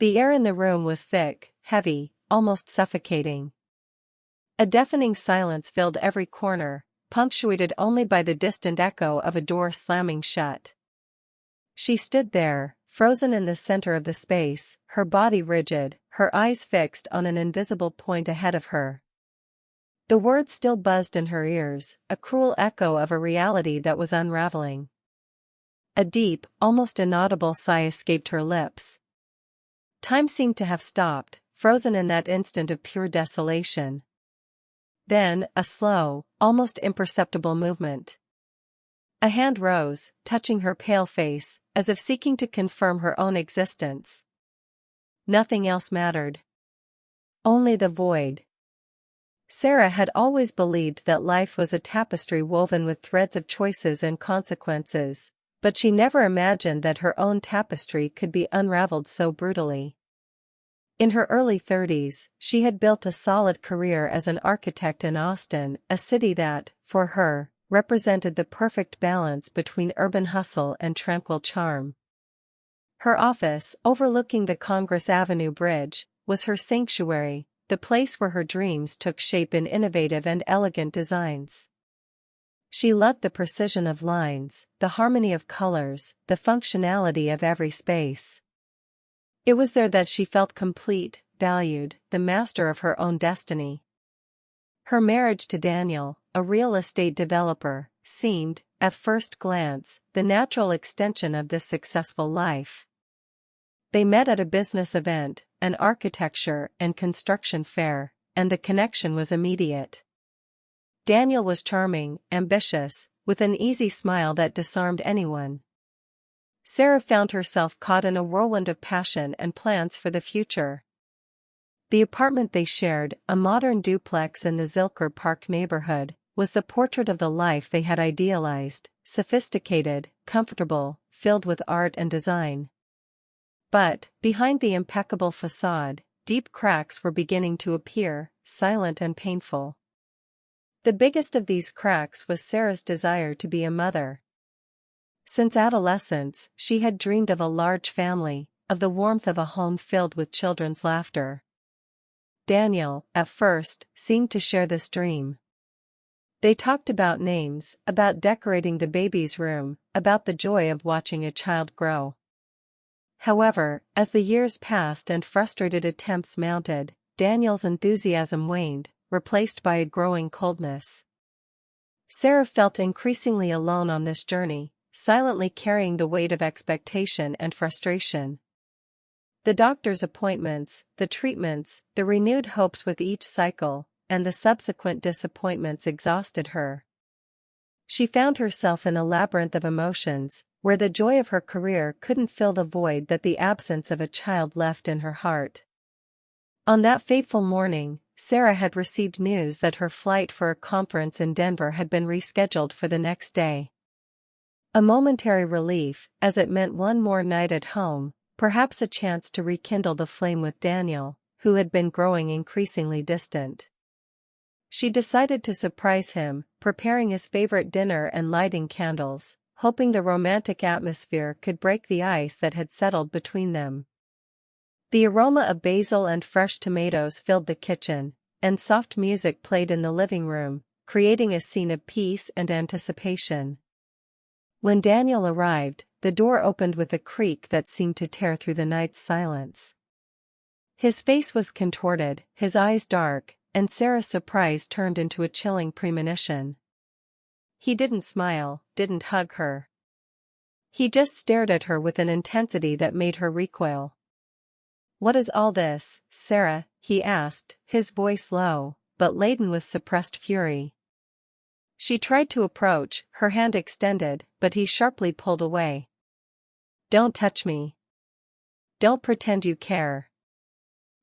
The air in the room was thick, heavy, almost suffocating. A deafening silence filled every corner, punctuated only by the distant echo of a door slamming shut. She stood there, frozen in the center of the space, her body rigid, her eyes fixed on an invisible point ahead of her. The words still buzzed in her ears, a cruel echo of a reality that was unraveling. A deep, almost inaudible sigh escaped her lips. Time seemed to have stopped, frozen in that instant of pure desolation. Then, a slow, almost imperceptible movement. A hand rose, touching her pale face, as if seeking to confirm her own existence. Nothing else mattered. Only the void. Sarah had always believed that life was a tapestry woven with threads of choices and consequences, but she never imagined that her own tapestry could be unraveled so brutally. In her early 30s, she had built a solid career as an architect in Austin, a city that, for her, represented the perfect balance between urban hustle and tranquil charm. Her office, overlooking the Congress Avenue Bridge, was her sanctuary, the place where her dreams took shape in innovative and elegant designs. She loved the precision of lines, the harmony of colors, the functionality of every space. It was there that she felt complete, valued, the master of her own destiny. Her marriage to Daniel, a real estate developer, seemed, at first glance, the natural extension of this successful life. They met at a business event, an architecture and construction fair, and the connection was immediate. Daniel was charming, ambitious, with an easy smile that disarmed anyone. Sarah found herself caught in a whirlwind of passion and plans for the future. The apartment they shared, a modern duplex in the Zilker Park neighborhood, was the portrait of the life they had idealized, sophisticated, comfortable, filled with art and design. But, behind the impeccable facade, deep cracks were beginning to appear, silent and painful. The biggest of these cracks was Sarah's desire to be a mother. Since adolescence, she had dreamed of a large family, of the warmth of a home filled with children's laughter. Daniel, at first, seemed to share this dream. They talked about names, about decorating the baby's room, about the joy of watching a child grow. However, as the years passed and frustrated attempts mounted, Daniel's enthusiasm waned, replaced by a growing coldness. Sarah felt increasingly alone on this journey, silently carrying the weight of expectation and frustration. The doctor's appointments, the treatments, the renewed hopes with each cycle, and the subsequent disappointments exhausted her. She found herself in a labyrinth of emotions, where the joy of her career couldn't fill the void that the absence of a child left in her heart. On that fateful morning, Sarah had received news that her flight for a conference in Denver had been rescheduled for the next day. A momentary relief, as it meant one more night at home, perhaps a chance to rekindle the flame with Daniel, who had been growing increasingly distant. She decided to surprise him, preparing his favorite dinner and lighting candles, hoping the romantic atmosphere could break the ice that had settled between them. The aroma of basil and fresh tomatoes filled the kitchen, and soft music played in the living room, creating a scene of peace and anticipation. When Daniel arrived, the door opened with a creak that seemed to tear through the night's silence. His face was contorted, his eyes dark, and Sarah's surprise turned into a chilling premonition. He didn't smile, didn't hug her. He just stared at her with an intensity that made her recoil. "What is all this, Sarah?" he asked, his voice low, but laden with suppressed fury. She tried to approach, her hand extended, but he sharply pulled away. "Don't touch me. Don't pretend you care."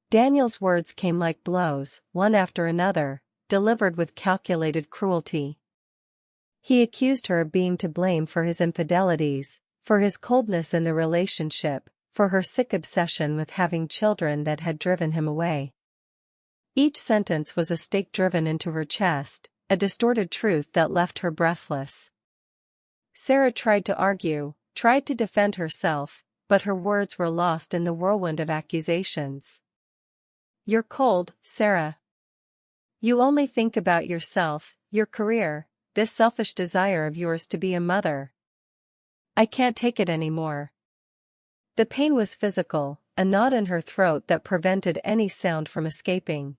Daniel's words came like blows, one after another, delivered with calculated cruelty. He accused her of being to blame for his infidelities, for his coldness in the relationship, for her sick obsession with having children that had driven him away. Each sentence was a stake driven into her chest, a distorted truth that left her breathless. Sarah tried to argue, tried to defend herself, but her words were lost in the whirlwind of accusations. "You're cold, Sarah. You only think about yourself, your career, this selfish desire of yours to be a mother. I can't take it anymore." The pain was physical, a knot in her throat that prevented any sound from escaping.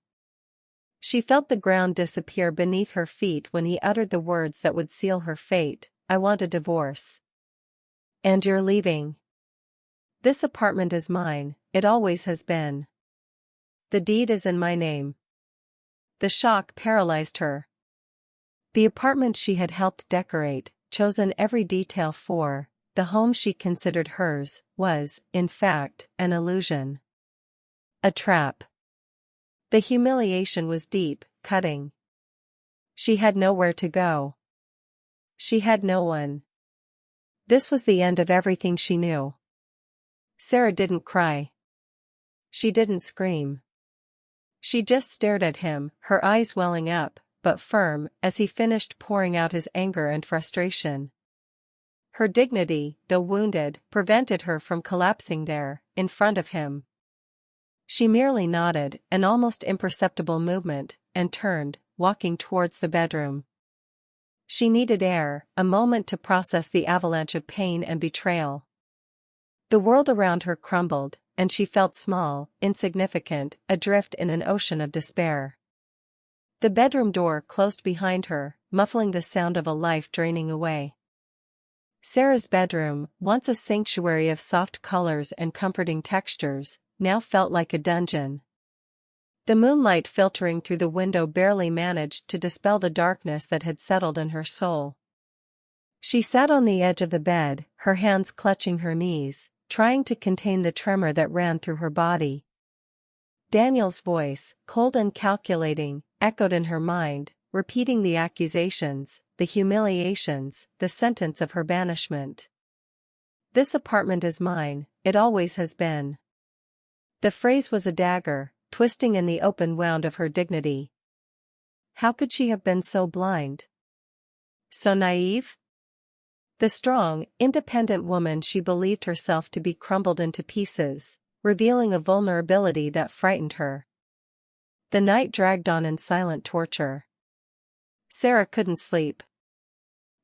She felt the ground disappear beneath her feet when he uttered the words that would seal her fate. "I want a divorce. And you're leaving. This apartment is mine, it always has been. The deed is in my name." The shock paralyzed her. The apartment she had helped decorate, chosen every detail for, the home she considered hers, was, in fact, an illusion. A trap. The humiliation was deep, cutting. She had nowhere to go. She had no one. This was the end of everything she knew. Sarah didn't cry. She didn't scream. She just stared at him, her eyes welling up, but firm, as he finished pouring out his anger and frustration. Her dignity, though wounded, prevented her from collapsing there, in front of him. She merely nodded, an almost imperceptible movement, and turned, walking towards the bedroom. She needed air, a moment to process the avalanche of pain and betrayal. The world around her crumbled, and she felt small, insignificant, adrift in an ocean of despair. The bedroom door closed behind her, muffling the sound of a life draining away. Sarah's bedroom, once a sanctuary of soft colors and comforting textures, now felt like a dungeon. The moonlight filtering through the window barely managed to dispel the darkness that had settled in her soul. She sat on the edge of the bed, her hands clutching her knees, trying to contain the tremor that ran through her body. Daniel's voice, cold and calculating, echoed in her mind, repeating the accusations, the humiliations, the sentence of her banishment. "This apartment is mine, it always has been." The phrase was a dagger, twisting in the open wound of her dignity. How could she have been so blind? So naive? The strong, independent woman she believed herself to be crumbled into pieces, revealing a vulnerability that frightened her. The night dragged on in silent torture. Sarah couldn't sleep.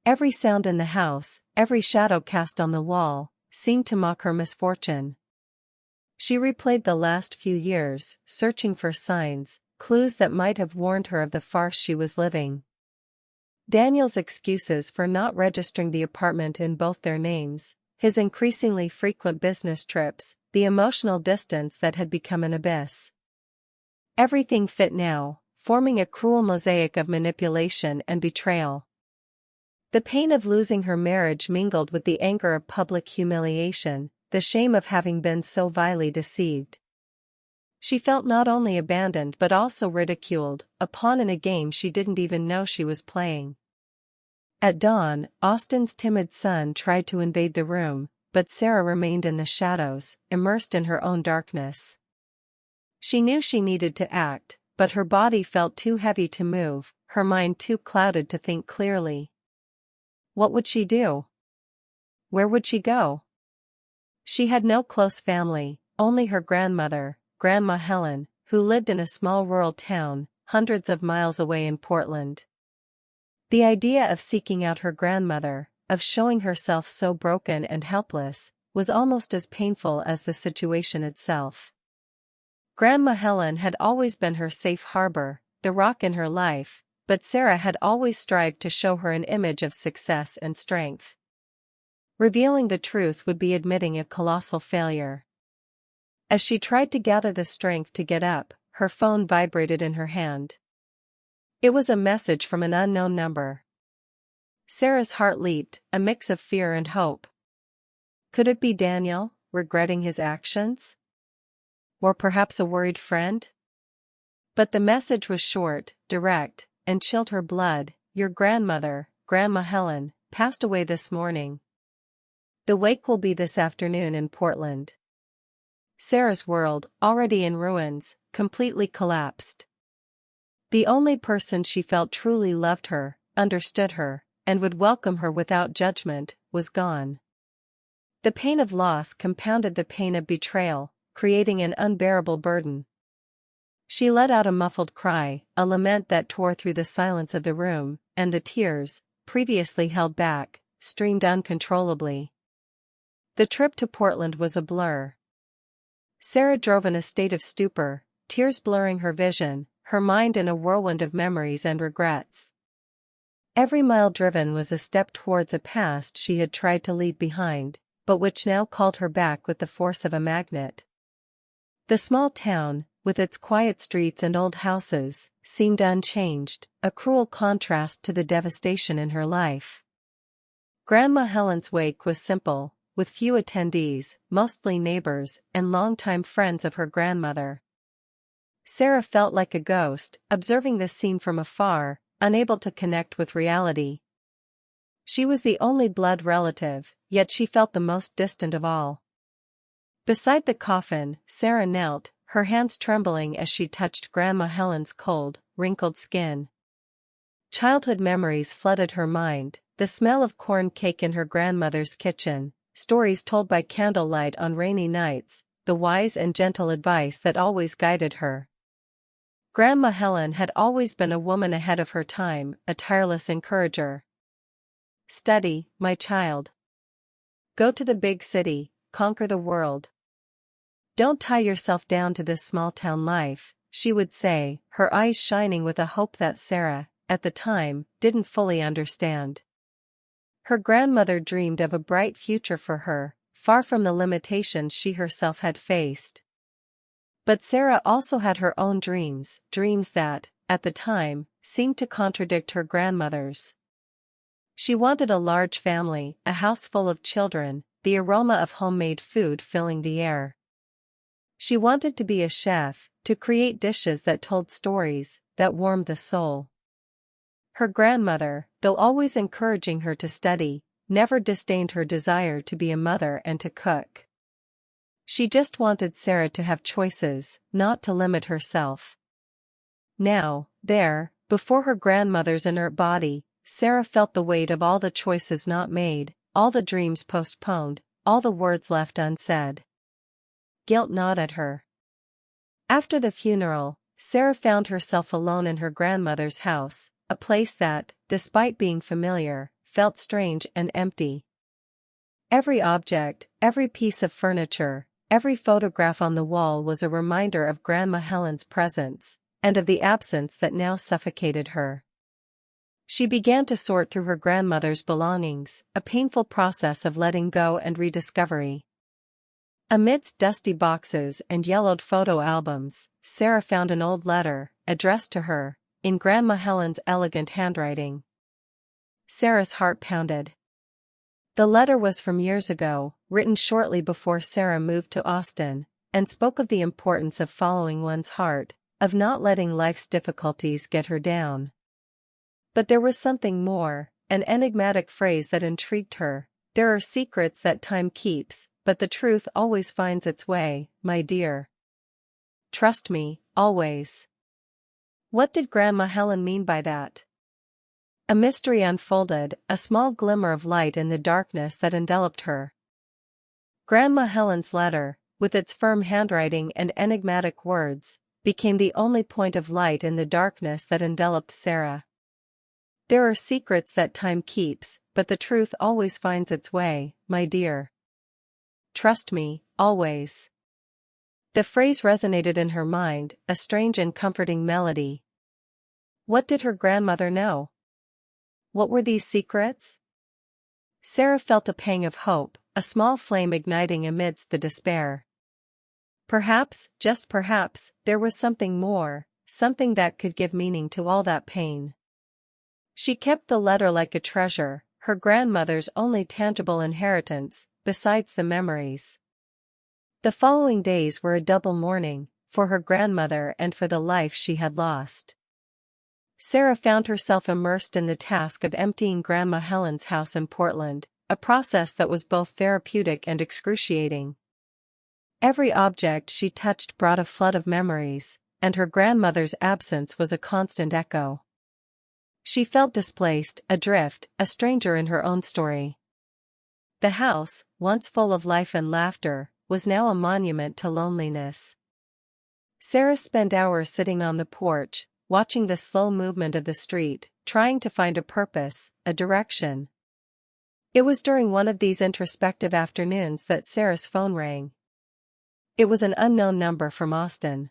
Every sound in the house, every shadow cast on the wall, seemed to mock her misfortune. She replayed the last few years, searching for signs, clues that might have warned her of the farce she was living. Daniel's excuses for not registering the apartment in both their names, his increasingly frequent business trips, the emotional distance that had become an abyss. Everything fit now, forming a cruel mosaic of manipulation and betrayal. The pain of losing her marriage mingled with the anger of public humiliation, the shame of having been so vilely deceived. She felt not only abandoned but also ridiculed, a pawn in a game she didn't even know she was playing. At dawn, Austin's timid son tried to invade the room, but Sarah remained in the shadows, immersed in her own darkness. She knew she needed to act, but her body felt too heavy to move, her mind too clouded to think clearly. What would she do? Where would she go? She had no close family, only her grandmother, Grandma Helen, who lived in a small rural town, hundreds of miles away in Portland. The idea of seeking out her grandmother, of showing herself so broken and helpless, was almost as painful as the situation itself. Grandma Helen had always been her safe harbor, the rock in her life, but Sarah had always strived to show her an image of success and strength. Revealing the truth would be admitting a colossal failure. As she tried to gather the strength to get up, her phone vibrated in her hand. It was a message from an unknown number. Sarah's heart leaped, a mix of fear and hope. Could it be Daniel, regretting his actions? Or perhaps a worried friend? But the message was short, direct, and chilled her blood. Your grandmother, Grandma Helen, passed away this morning. The wake will be this afternoon in Portland. Sarah's world, already in ruins, completely collapsed. The only person she felt truly loved her, understood her, and would welcome her without judgment, was gone. The pain of loss compounded the pain of betrayal, creating an unbearable burden. She let out a muffled cry, a lament that tore through the silence of the room, and the tears, previously held back, streamed uncontrollably. The trip to Portland was a blur. Sarah drove in a state of stupor, tears blurring her vision, her mind in a whirlwind of memories and regrets. Every mile driven was a step towards a past she had tried to leave behind, but which now called her back with the force of a magnet. The small town, with its quiet streets and old houses, seemed unchanged, a cruel contrast to the devastation in her life. Grandma Helen's wake was simple, with few attendees, mostly neighbors and longtime friends of her grandmother. Sarah felt like a ghost, observing this scene from afar, unable to connect with reality. She was the only blood relative, yet she felt the most distant of all. Beside the coffin, Sarah knelt, her hands trembling as she touched Grandma Helen's cold, wrinkled skin. Childhood memories flooded her mind, the smell of corn cake in her grandmother's kitchen, stories told by candlelight on rainy nights, the wise and gentle advice that always guided her. Grandma Helen had always been a woman ahead of her time, a tireless encourager. "Study, my child. Go to the big city, conquer the world. Don't tie yourself down to this small-town life," she would say, her eyes shining with a hope that Sarah, at the time, didn't fully understand. Her grandmother dreamed of a bright future for her, far from the limitations she herself had faced. But Sarah also had her own dreams, dreams that, at the time, seemed to contradict her grandmother's. She wanted a large family, a house full of children, the aroma of homemade food filling the air. She wanted to be a chef, to create dishes that told stories, that warmed the soul. Her grandmother, though always encouraging her to study, never disdained her desire to be a mother and to cook. She just wanted Sarah to have choices, not to limit herself. Now, there, before her grandmother's inert body, Sarah felt the weight of all the choices not made, all the dreams postponed, all the words left unsaid. Guilt gnawed at her. After the funeral, Sarah found herself alone in her grandmother's house, a place that, despite being familiar, felt strange and empty. Every object, every piece of furniture, every photograph on the wall was a reminder of Grandma Helen's presence, and of the absence that now suffocated her. She began to sort through her grandmother's belongings, a painful process of letting go and rediscovery. Amidst dusty boxes and yellowed photo albums, Sarah found an old letter, addressed to her, in Grandma Helen's elegant handwriting. Sarah's heart pounded. The letter was from years ago, written shortly before Sarah moved to Austin, and spoke of the importance of following one's heart, of not letting life's difficulties get her down. But there was something more, an enigmatic phrase that intrigued her. "There are secrets that time keeps, but the truth always finds its way, my dear. Trust me, always." What did Grandma Helen mean by that? A mystery unfolded, a small glimmer of light in the darkness that enveloped her. Grandma Helen's letter, with its firm handwriting and enigmatic words, became the only point of light in the darkness that enveloped Sarah. "There are secrets that time keeps, but the truth always finds its way, my dear. Trust me, always." The phrase resonated in her mind, a strange and comforting melody. What did her grandmother know? What were these secrets? Sarah felt a pang of hope, a small flame igniting amidst the despair. Perhaps, just perhaps, there was something more, something that could give meaning to all that pain. She kept the letter like a treasure, her grandmother's only tangible inheritance, besides the memories. The following days were a double mourning, for her grandmother and for the life she had lost. Sarah found herself immersed in the task of emptying Grandma Helen's house in Portland, a process that was both therapeutic and excruciating. Every object she touched brought a flood of memories, and her grandmother's absence was a constant echo. She felt displaced, adrift, a stranger in her own story. The house, once full of life and laughter, was now a monument to loneliness. Sarah spent hours sitting on the porch, watching the slow movement of the street, trying to find a purpose, a direction. It was during one of these introspective afternoons that Sarah's phone rang. It was an unknown number from Austin.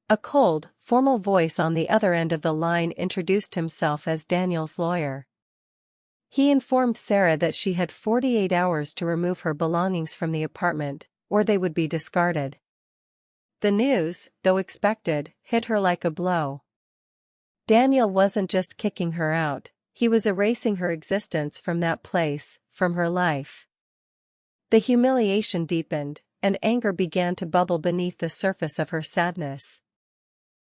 A cold, formal voice on the other end of the line introduced himself as Daniel's lawyer. He informed Sarah that she had 48 hours to remove her belongings from the apartment, or they would be discarded. The news, though expected, hit her like a blow. Daniel wasn't just kicking her out, he was erasing her existence from that place, from her life. The humiliation deepened, and anger began to bubble beneath the surface of her sadness.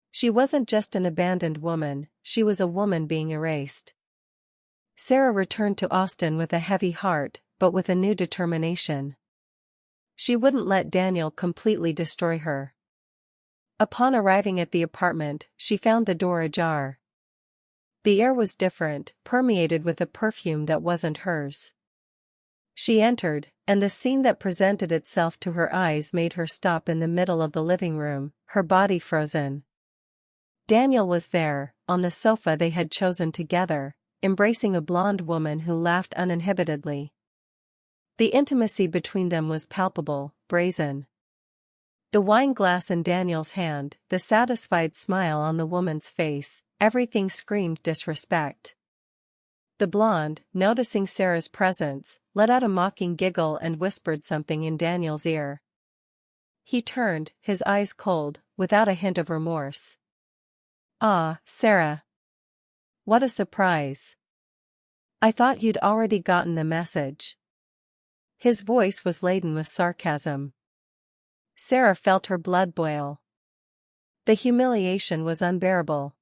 She wasn't just an abandoned woman, she was a woman being erased. Sarah returned to Austin with a heavy heart, but with a new determination. She wouldn't let Daniel completely destroy her. Upon arriving at the apartment, she found the door ajar. The air was different, permeated with a perfume that wasn't hers. She entered, and the scene that presented itself to her eyes made her stop in the middle of the living room, her body frozen. Daniel was there, on the sofa they had chosen together, embracing a blonde woman who laughed uninhibitedly. The intimacy between them was palpable, brazen. The wine glass in Daniel's hand, the satisfied smile on the woman's face, everything screamed disrespect. The blonde, noticing Sarah's presence, let out a mocking giggle and whispered something in Daniel's ear. He turned, his eyes cold, without a hint of remorse. "Ah, Sarah. What a surprise. I thought you'd already gotten the message." His voice was laden with sarcasm. Sarah felt her blood boil. The humiliation was unbearable.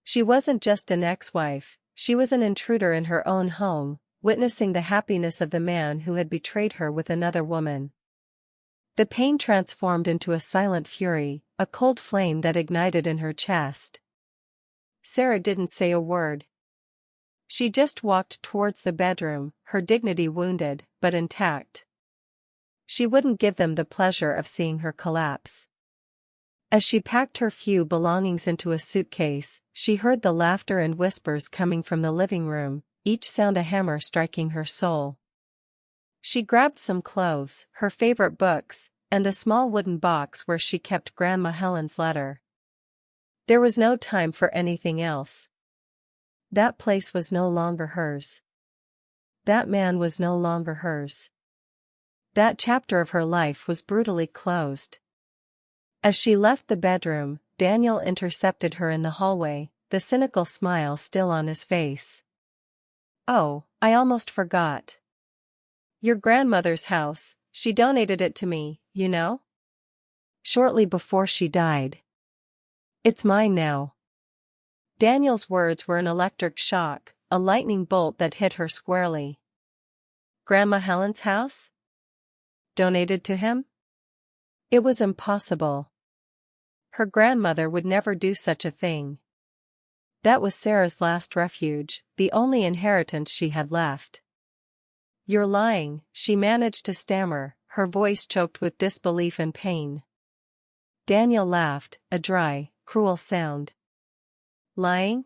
She wasn't just an ex-wife, she was an intruder in her own home, witnessing the happiness of the man who had betrayed her with another woman. The pain transformed into a silent fury, a cold flame that ignited in her chest. Sarah didn't say a word. She just walked towards the bedroom, her dignity wounded, but intact. She wouldn't give them the pleasure of seeing her collapse. As she packed her few belongings into a suitcase, she heard the laughter and whispers coming from the living room, each sound a hammer striking her soul. She grabbed some clothes, her favorite books, and the small wooden box where she kept Grandma Helen's letter. There was no time for anything else. That place was no longer hers. That man was no longer hers. That chapter of her life was brutally closed. As she left the bedroom, Daniel intercepted her in the hallway, the cynical smile still on his face. "Oh, I almost forgot. Your grandmother's house, she donated it to me, you know? Shortly before she died. It's mine now." Daniel's words were an electric shock, a lightning bolt that hit her squarely. Grandma Helen's house? Donated to him? It was impossible. Her grandmother would never do such a thing. That was Sarah's last refuge, the only inheritance she had left. "You're lying," she managed to stammer, her voice choked with disbelief and pain. Daniel laughed, a dry, cruel sound. "Lying?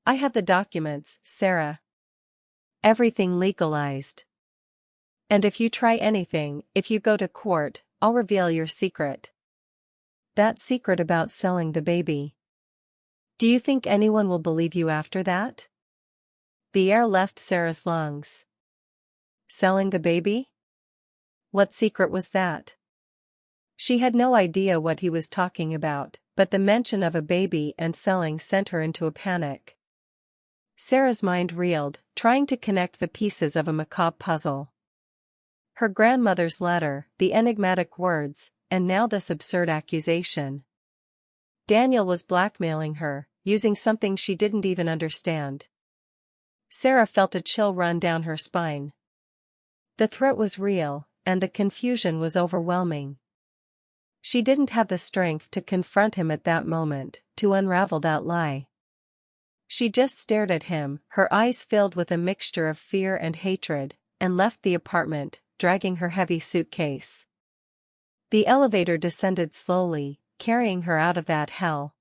I have the documents, Sarah. Everything legalized. And if you try anything, if you go to court, I'll reveal your secret. That secret about selling the baby. Do you think anyone will believe you after that?" The air left Sarah's lungs. Selling the baby? What secret was that? She had no idea what he was talking about, but the mention of a baby and selling sent her into a panic. Sarah's mind reeled, trying to connect the pieces of a macabre puzzle. Her grandmother's letter, the enigmatic words, and now this absurd accusation. Daniel was blackmailing her, using something she didn't even understand. Sarah felt a chill run down her spine. The threat was real, and the confusion was overwhelming. She didn't have the strength to confront him at that moment, to unravel that lie. She just stared at him, her eyes filled with a mixture of fear and hatred, and left the apartment, dragging her heavy suitcase. The elevator descended slowly, carrying her out of that hell.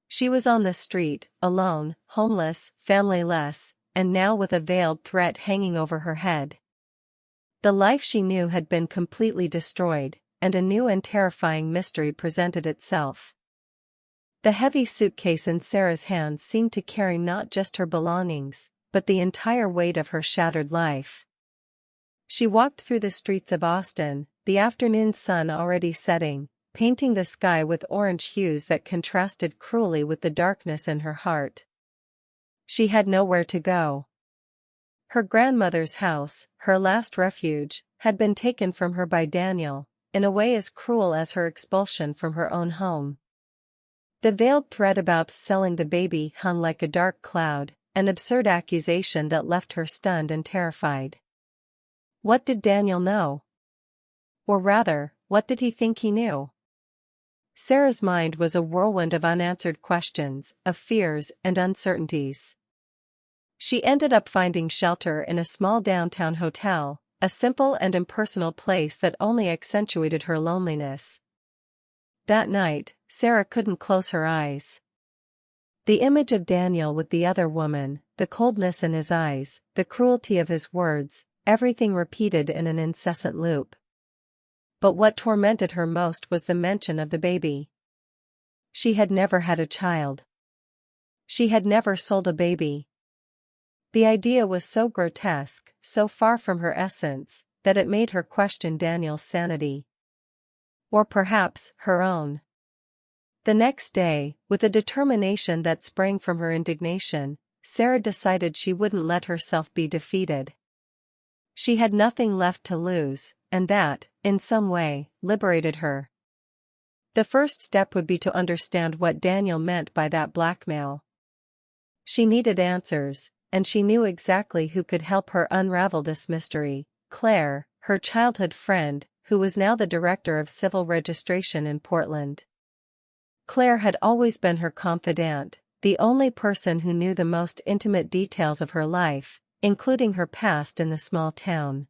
She was on the street, alone, homeless, familyless, and now with a veiled threat hanging over her head. The life she knew had been completely destroyed, and a new and terrifying mystery presented itself. The heavy suitcase in Sarah's hands seemed to carry not just her belongings, but the entire weight of her shattered life. She walked through the streets of Austin, the afternoon sun already setting, painting the sky with orange hues that contrasted cruelly with the darkness in her heart. She had nowhere to go. Her grandmother's house, her last refuge, had been taken from her by Daniel, in a way as cruel as her expulsion from her own home. The veiled threat about selling the baby hung like a dark cloud, an absurd accusation that left her stunned and terrified. What did Daniel know? Or rather, what did he think he knew? Sarah's mind was a whirlwind of unanswered questions, of fears and uncertainties. She ended up finding shelter in a small downtown hotel, a simple and impersonal place that only accentuated her loneliness. That night, Sarah couldn't close her eyes. The image of Daniel with the other woman, the coldness in his eyes, the cruelty of his words, everything repeated in an incessant loop. But what tormented her most was the mention of the baby. She had never had a child. She had never sold a baby. The idea was so grotesque, so far from her essence, that it made her question Daniel's sanity. Or perhaps, her own. The next day, with a determination that sprang from her indignation, Sarah decided she wouldn't let herself be defeated. She had nothing left to lose, and that, in some way, liberated her. The first step would be to understand what Daniel meant by that blackmail. She needed answers, and she knew exactly who could help her unravel this mystery: Claire, her childhood friend, who was now the director of civil registration in Portland. Claire had always been her confidante, the only person who knew the most intimate details of her life, including her past in the small town.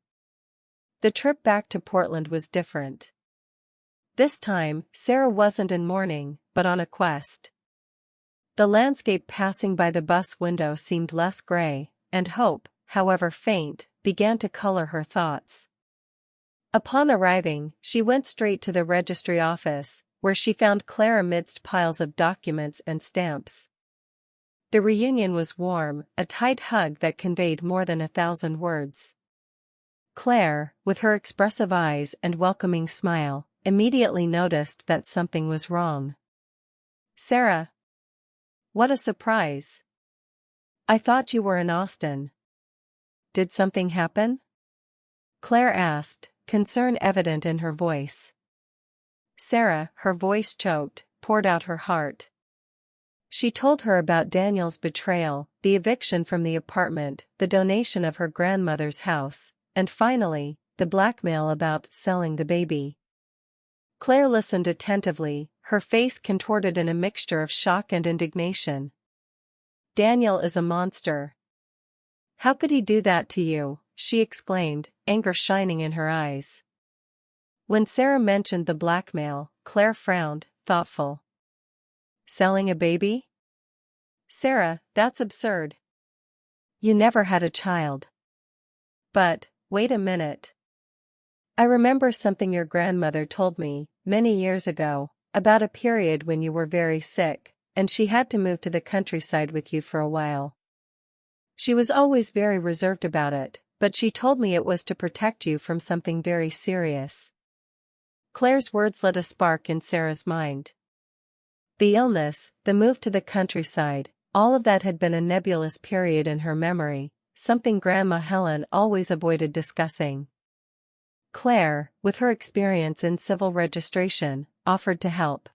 The trip back to Portland was different. This time, Sarah wasn't in mourning, but on a quest. The landscape passing by the bus window seemed less gray, and hope, however faint, began to color her thoughts. Upon arriving, she went straight to the registry office, where she found Claire amidst piles of documents and stamps. The reunion was warm, a tight hug that conveyed more than 1,000 words. Claire, with her expressive eyes and welcoming smile, immediately noticed that something was wrong. "Sarah. What a surprise. I thought you were in Austin. Did something happen?" Claire asked, concern evident in her voice. Sarah, her voice choked, poured out her heart. She told her about Daniel's betrayal, the eviction from the apartment, the donation of her grandmother's house, and finally, the blackmail about selling the baby. Claire listened attentively, her face contorted in a mixture of shock and indignation. "Daniel is a monster. How could he do that to you?" she exclaimed, anger shining in her eyes. When Sarah mentioned the blackmail, Claire frowned, thoughtful. "Selling a baby? Sarah, that's absurd. You never had a child." "But, wait a minute. I remember something your grandmother told me, many years ago, about a period when you were very sick, and she had to move to the countryside with you for a while. She was always very reserved about it, but she told me it was to protect you from something very serious." Claire's words lit a spark in Sarah's mind. The illness, the move to the countryside, all of that had been a nebulous period in her memory, something Grandma Helen always avoided discussing. Claire, with her experience in civil registration, offered to help.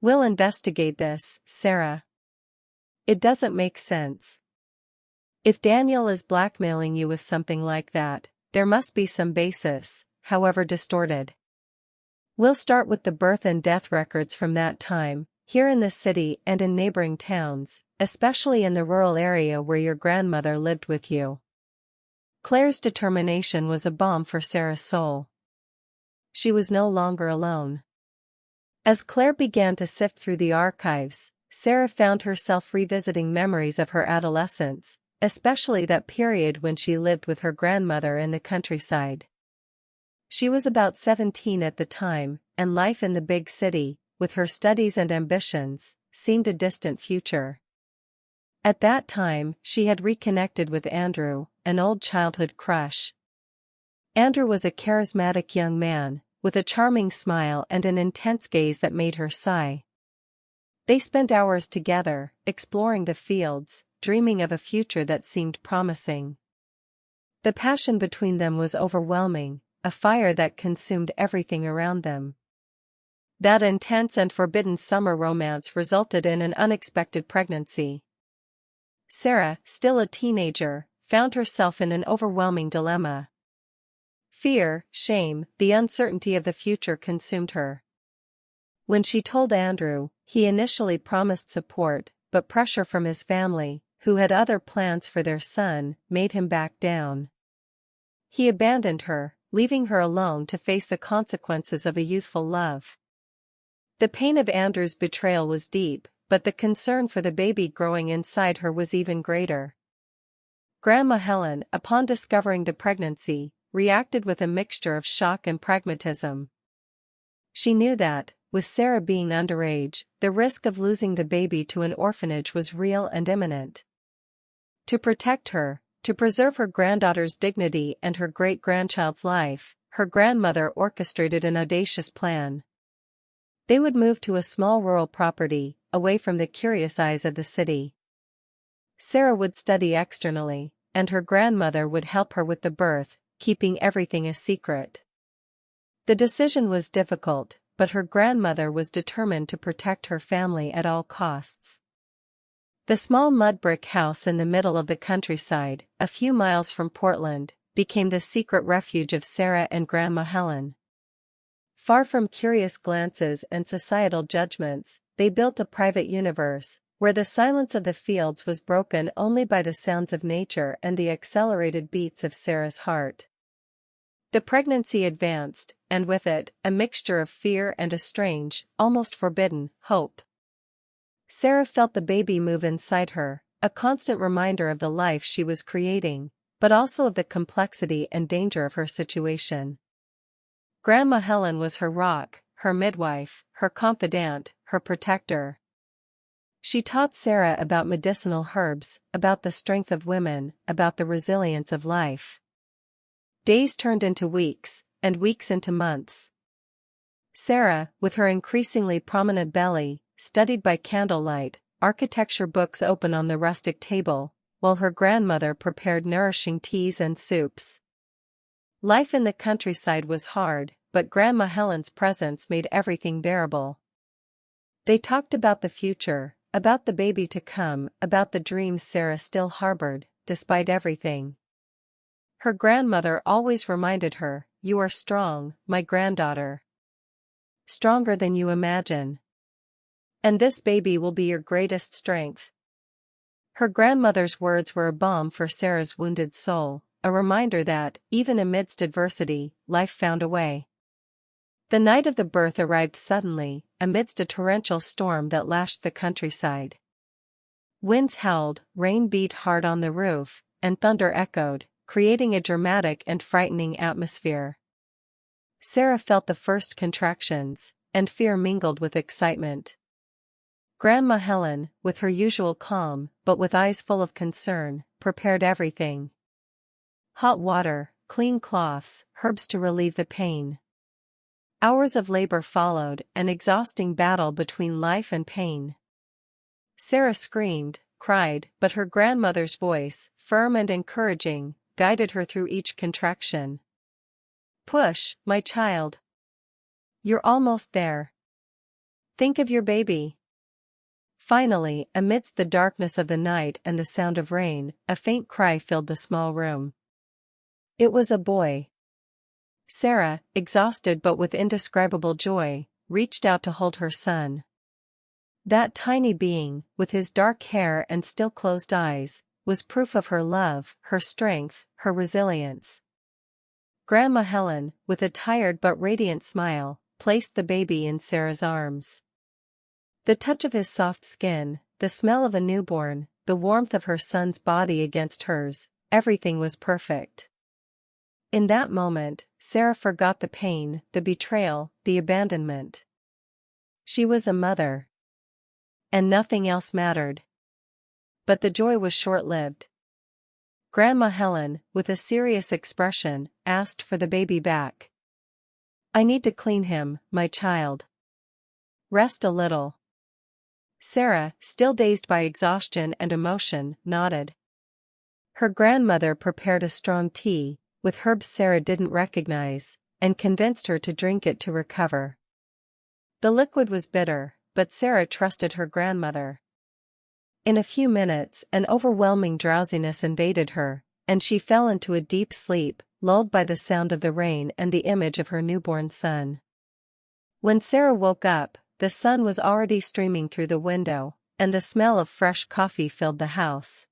"We'll investigate this, Sarah. It doesn't make sense. If Daniel is blackmailing you with something like that, there must be some basis, however distorted. We'll start with the birth and death records from that time, here in the city and in neighboring towns, especially in the rural area where your grandmother lived with you." Claire's determination was a balm for Sarah's soul. She was no longer alone. As Claire began to sift through the archives, Sarah found herself revisiting memories of her adolescence, especially that period when she lived with her grandmother in the countryside. She was about 17 at the time, and life in the big city, with her studies and ambitions, seemed a distant future. At that time, she had reconnected with Andrew, an old childhood crush. Andrew was a charismatic young man, with a charming smile and an intense gaze that made her sigh. They spent hours together, exploring the fields, dreaming of a future that seemed promising. The passion between them was overwhelming, a fire that consumed everything around them. That intense and forbidden summer romance resulted in an unexpected pregnancy. Sarah, still a teenager, found herself in an overwhelming dilemma. Fear, shame, the uncertainty of the future consumed her. When she told Andrew, he initially promised support, but pressure from his family, who had other plans for their son, made him back down. He abandoned her, leaving her alone to face the consequences of a youthful love. The pain of Andrew's betrayal was deep, but the concern for the baby growing inside her was even greater. Grandma Helen, upon discovering the pregnancy, reacted with a mixture of shock and pragmatism. She knew that, with Sarah being underage, the risk of losing the baby to an orphanage was real and imminent. To protect her, to preserve her granddaughter's dignity and her great-grandchild's life, her grandmother orchestrated an audacious plan. They would move to a small rural property, away from the curious eyes of the city. Sarah would study externally, and her grandmother would help her with the birth, keeping everything a secret. The decision was difficult, but her grandmother was determined to protect her family at all costs. The small mud brick house in the middle of the countryside, a few miles from Portland, became the secret refuge of Sarah and Grandma Helen. Far from curious glances and societal judgments, they built a private universe, where the silence of the fields was broken only by the sounds of nature and the accelerated beats of Sarah's heart. The pregnancy advanced, and with it, a mixture of fear and a strange, almost forbidden, hope. Sarah felt the baby move inside her, a constant reminder of the life she was creating, but also of the complexity and danger of her situation. Grandma Helen was her rock, her midwife, her confidant, her protector. She taught Sarah about medicinal herbs, about the strength of women, about the resilience of life. Days turned into weeks, and weeks into months. Sarah, with her increasingly prominent belly, studied by candlelight, architecture books open on the rustic table, while her grandmother prepared nourishing teas and soups. Life in the countryside was hard, but Grandma Helen's presence made everything bearable. They talked about the future, about the baby to come, about the dreams Sarah still harbored, despite everything. Her grandmother always reminded her, "You are strong, my granddaughter. Stronger than you imagine. And this baby will be your greatest strength." Her grandmother's words were a balm for Sarah's wounded soul, a reminder that, even amidst adversity, life found a way. The night of the birth arrived suddenly, amidst a torrential storm that lashed the countryside. Winds howled, rain beat hard on the roof, and thunder echoed, creating a dramatic and frightening atmosphere. Sarah felt the first contractions, and fear mingled with excitement. Grandma Helen, with her usual calm, but with eyes full of concern, prepared everything. Hot water, clean cloths, herbs to relieve the pain. Hours of labor followed, an exhausting battle between life and pain. Sarah screamed, cried, but her grandmother's voice, firm and encouraging, guided her through each contraction. "Push, my child. You're almost there. Think of your baby." Finally, amidst the darkness of the night and the sound of rain, a faint cry filled the small room. It was a boy. Sarah, exhausted but with indescribable joy, reached out to hold her son. That tiny being, with his dark hair and still closed eyes, was proof of her love, her strength, her resilience. Grandma Helen, with a tired but radiant smile, placed the baby in Sarah's arms. The touch of his soft skin, the smell of a newborn, the warmth of her son's body against hers, everything was perfect. In that moment, Sarah forgot the pain, the betrayal, the abandonment. She was a mother. And nothing else mattered. But the joy was short-lived. Grandma Helen, with a serious expression, asked for the baby back. "I need to clean him, my child. Rest a little." Sarah, still dazed by exhaustion and emotion, nodded. Her grandmother prepared a strong tea, with herbs Sarah didn't recognize, and convinced her to drink it to recover. The liquid was bitter, but Sarah trusted her grandmother. In a few minutes, an overwhelming drowsiness invaded her, and she fell into a deep sleep, lulled by the sound of the rain and the image of her newborn son. When Sarah woke up, the sun was already streaming through the window, and the smell of fresh coffee filled the house.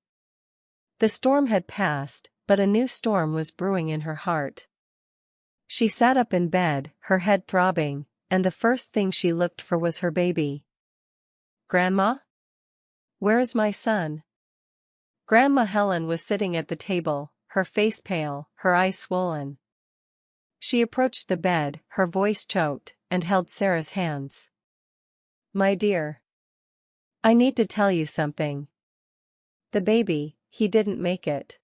The storm had passed, but a new storm was brewing in her heart. She sat up in bed, her head throbbing, and the first thing she looked for was her baby. "Grandma? Where is my son?" Grandma Helen was sitting at the table, her face pale, her eyes swollen. She approached the bed, her voice choked, and held Sarah's hands. "My dear. I need to tell you something. The baby, he didn't make it."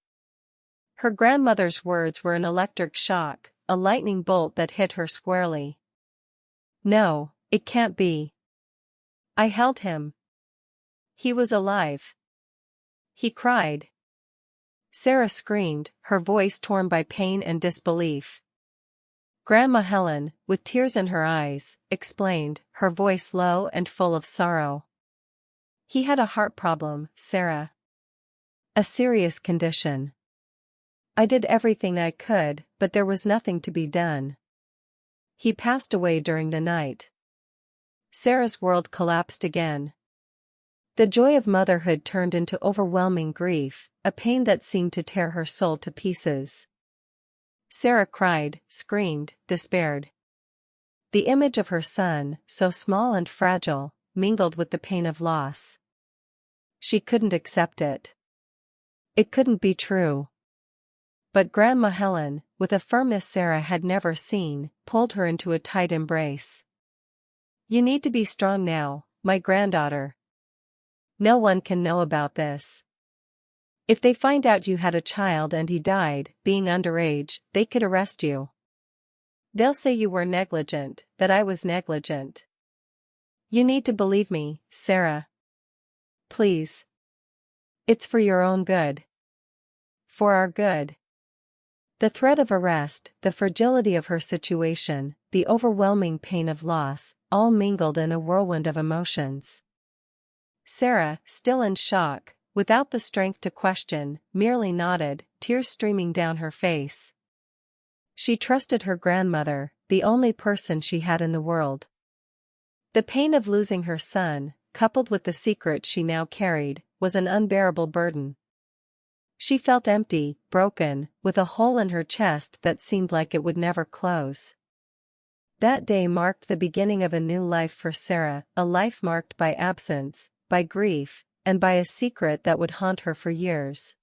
Her grandmother's words were an electric shock, a lightning bolt that hit her squarely. "No, it can't be. I held him. He was alive." He cried. Sarah screamed, her voice torn by pain and disbelief. Grandma Helen, with tears in her eyes, explained, her voice low and full of sorrow. "He had a heart problem, Sarah. A serious condition. I did everything I could, but there was nothing to be done. He passed away during the night." Sarah's world collapsed again. The joy of motherhood turned into overwhelming grief, a pain that seemed to tear her soul to pieces. Sarah cried, screamed, despaired. The image of her son, so small and fragile, mingled with the pain of loss. She couldn't accept it. It couldn't be true. But Grandma Helen, with a firmness Sarah had never seen, pulled her into a tight embrace. "You need to be strong now, my granddaughter. No one can know about this. If they find out you had a child and he died, being underage, they could arrest you. They'll say you were negligent, that I was negligent. You need to believe me, Sarah. Please. It's for your own good. For our good." The threat of arrest, the fragility of her situation, the overwhelming pain of loss, all mingled in a whirlwind of emotions. Sarah, still in shock, without the strength to question, merely nodded, tears streaming down her face. She trusted her grandmother, the only person she had in the world. The pain of losing her son, coupled with the secret she now carried, was an unbearable burden. She felt empty, broken, with a hole in her chest that seemed like it would never close. That day marked the beginning of a new life for Sarah, a life marked by absence, by grief, and by a secret that would haunt her for years.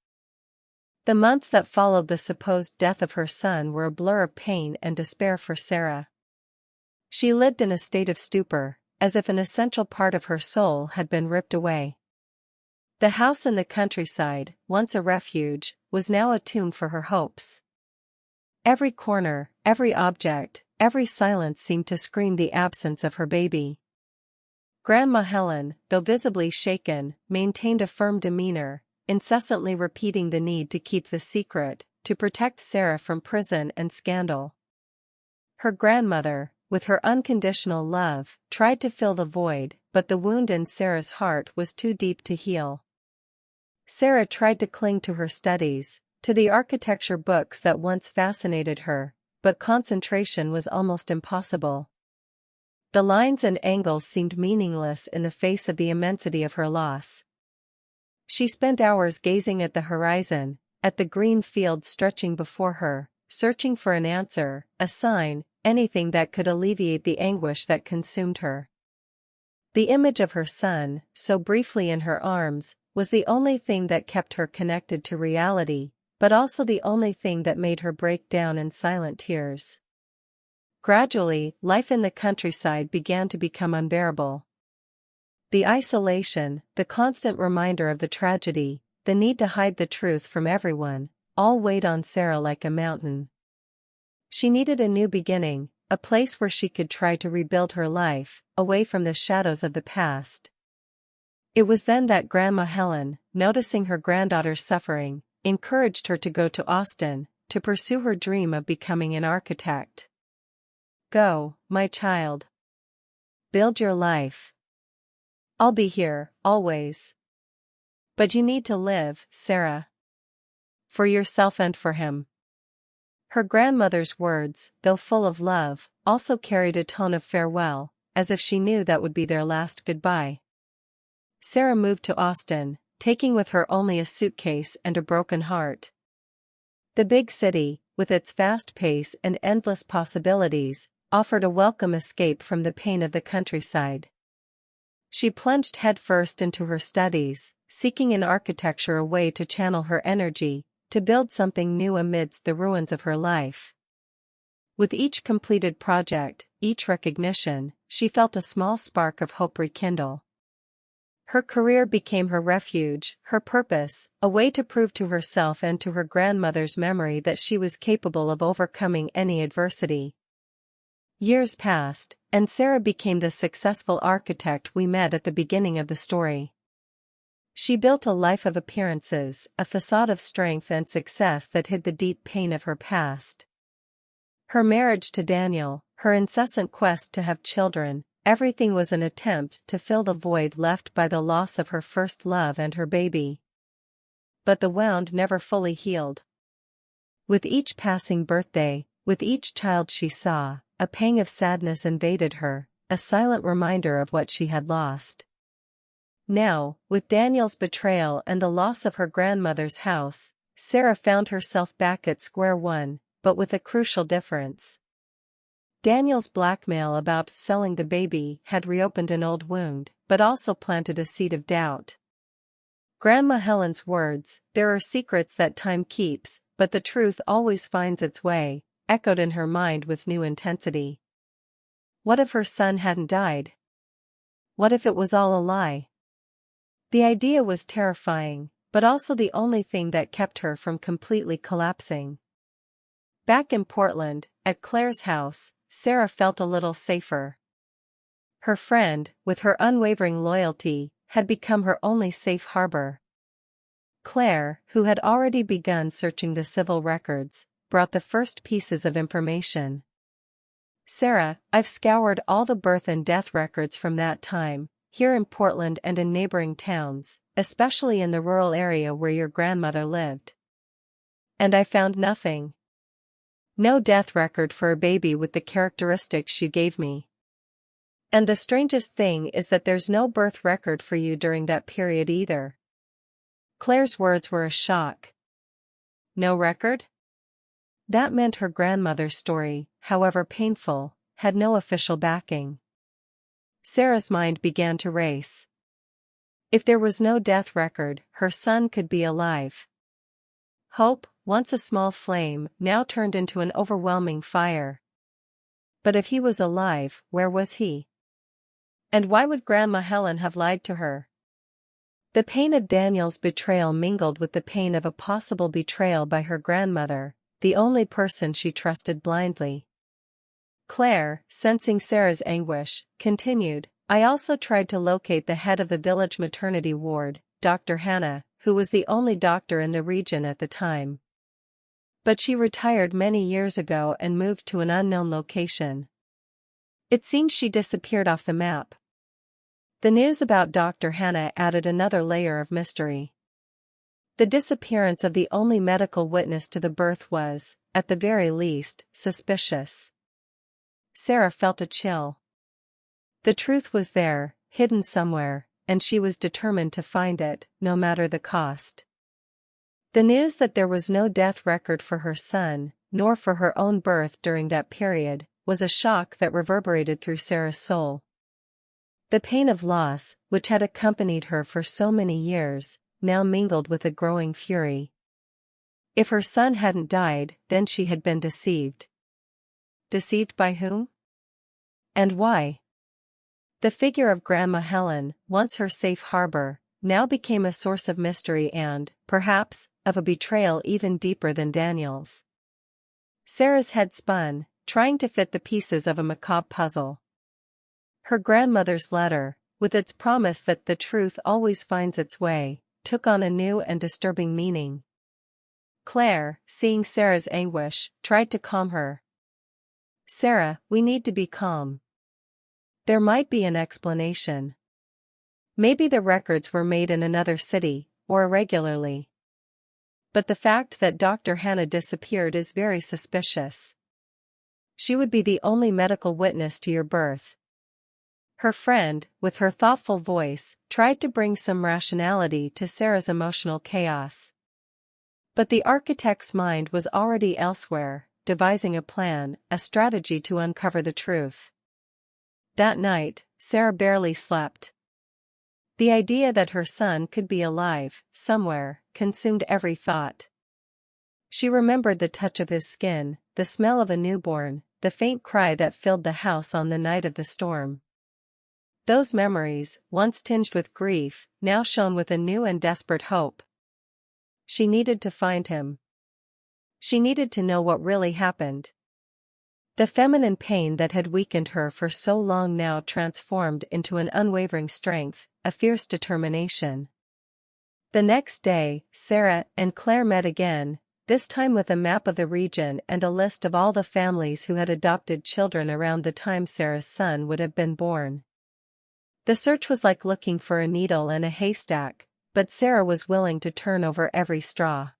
The months that followed the supposed death of her son were a blur of pain and despair for Sarah. She lived in a state of stupor, as if an essential part of her soul had been ripped away. The house in the countryside, once a refuge, was now a tomb for her hopes. Every corner, every object, every silence seemed to scream the absence of her baby. Grandma Helen, though visibly shaken, maintained a firm demeanor, incessantly repeating the need to keep the secret, to protect Sarah from prison and scandal. Her grandmother, with her unconditional love, tried to fill the void, but the wound in Sarah's heart was too deep to heal. Sarah tried to cling to her studies, to the architecture books that once fascinated her, but concentration was almost impossible. The lines and angles seemed meaningless in the face of the immensity of her loss. She spent hours gazing at the horizon, at the green field stretching before her, searching for an answer, a sign, anything that could alleviate the anguish that consumed her. The image of her son, so briefly in her arms, was the only thing that kept her connected to reality, but also the only thing that made her break down in silent tears. Gradually, life in the countryside began to become unbearable. The isolation, the constant reminder of the tragedy, the need to hide the truth from everyone, all weighed on Sarah like a mountain. She needed a new beginning, a place where she could try to rebuild her life, away from the shadows of the past. It was then that Grandma Helen, noticing her granddaughter's suffering, encouraged her to go to Austin, to pursue her dream of becoming an architect. "Go, my child. Build your life. I'll be here, always. But you need to live, Sarah. For yourself and for him." Her grandmother's words, though full of love, also carried a tone of farewell, as if she knew that would be their last goodbye. Sarah moved to Austin, taking with her only a suitcase and a broken heart. The big city, with its fast pace and endless possibilities, offered a welcome escape from the pain of the countryside. She plunged headfirst into her studies, seeking in architecture a way to channel her energy, to build something new amidst the ruins of her life. With each completed project, each recognition, she felt a small spark of hope rekindle. Her career became her refuge, her purpose, a way to prove to herself and to her grandmother's memory that she was capable of overcoming any adversity. Years passed, and Sarah became the successful architect we met at the beginning of the story. She built a life of appearances, a facade of strength and success that hid the deep pain of her past. Her marriage to Daniel, her incessant quest to have children, everything was an attempt to fill the void left by the loss of her first love and her baby. But the wound never fully healed. With each passing birthday, with each child she saw, a pang of sadness invaded her, a silent reminder of what she had lost. Now, with Daniel's betrayal and the loss of her grandmother's house, Sarah found herself back at square one, but with a crucial difference. Daniel's blackmail about selling the baby had reopened an old wound, but also planted a seed of doubt. Grandma Helen's words, "There are secrets that time keeps, but the truth always finds its way," echoed in her mind with new intensity. What if her son hadn't died? What if it was all a lie? The idea was terrifying, but also the only thing that kept her from completely collapsing. Back in Portland, at Claire's house, Sarah felt a little safer. Her friend, with her unwavering loyalty, had become her only safe harbor. Claire, who had already begun searching the civil records, brought the first pieces of information. "Sarah, I've scoured all the birth and death records from that time, here in Portland and in neighboring towns, especially in the rural area where your grandmother lived. And I found nothing. No death record for a baby with the characteristics you gave me. And the strangest thing is that there's no birth record for you during that period either." Claire's words were a shock. No record? That meant her grandmother's story, however painful, had no official backing. Sarah's mind began to race. If there was no death record, her son could be alive. Hope, once a small flame, now turned into an overwhelming fire. But if he was alive, where was he? And why would Grandma Helen have lied to her? The pain of Daniel's betrayal mingled with the pain of a possible betrayal by her grandmother, the only person she trusted blindly. Claire, sensing Sarah's anguish, continued, "I also tried to locate the head of the village maternity ward, Dr. Hannah, who was the only doctor in the region at the time. But she retired many years ago and moved to an unknown location. It seems she disappeared off the map." The news about Dr. Hannah added another layer of mystery. The disappearance of the only medical witness to the birth was, at the very least, suspicious. Sarah felt a chill. The truth was there, hidden somewhere, and she was determined to find it, no matter the cost. The news that there was no death record for her son, nor for her own birth during that period, was a shock that reverberated through Sarah's soul. The pain of loss, which had accompanied her for so many years, now mingled with a growing fury. If her son hadn't died, then she had been deceived. Deceived by whom? And why? The figure of Grandma Helen, once her safe harbor, now became a source of mystery and, perhaps, of a betrayal even deeper than Daniel's. Sarah's head spun, trying to fit the pieces of a macabre puzzle. Her grandmother's letter, with its promise that the truth always finds its way, took on a new and disturbing meaning. Claire, seeing Sarah's anguish, tried to calm her. "Sarah, we need to be calm. There might be an explanation. Maybe the records were made in another city, or irregularly. But the fact that Dr. Hannah disappeared is very suspicious. She would be the only medical witness to your birth." Her friend, with her thoughtful voice, tried to bring some rationality to Sarah's emotional chaos. But the architect's mind was already elsewhere, devising a plan, a strategy to uncover the truth. That night, Sarah barely slept. The idea that her son could be alive, somewhere, consumed every thought. She remembered the touch of his skin, the smell of a newborn, the faint cry that filled the house on the night of the storm. Those memories, once tinged with grief, now shone with a new and desperate hope. She needed to find him. She needed to know what really happened. The feminine pain that had weakened her for so long now transformed into an unwavering strength, a fierce determination. The next day, Sarah and Claire met again, this time with a map of the region and a list of all the families who had adopted children around the time Sarah's son would have been born. The search was like looking for a needle in a haystack, but Sarah was willing to turn over every straw.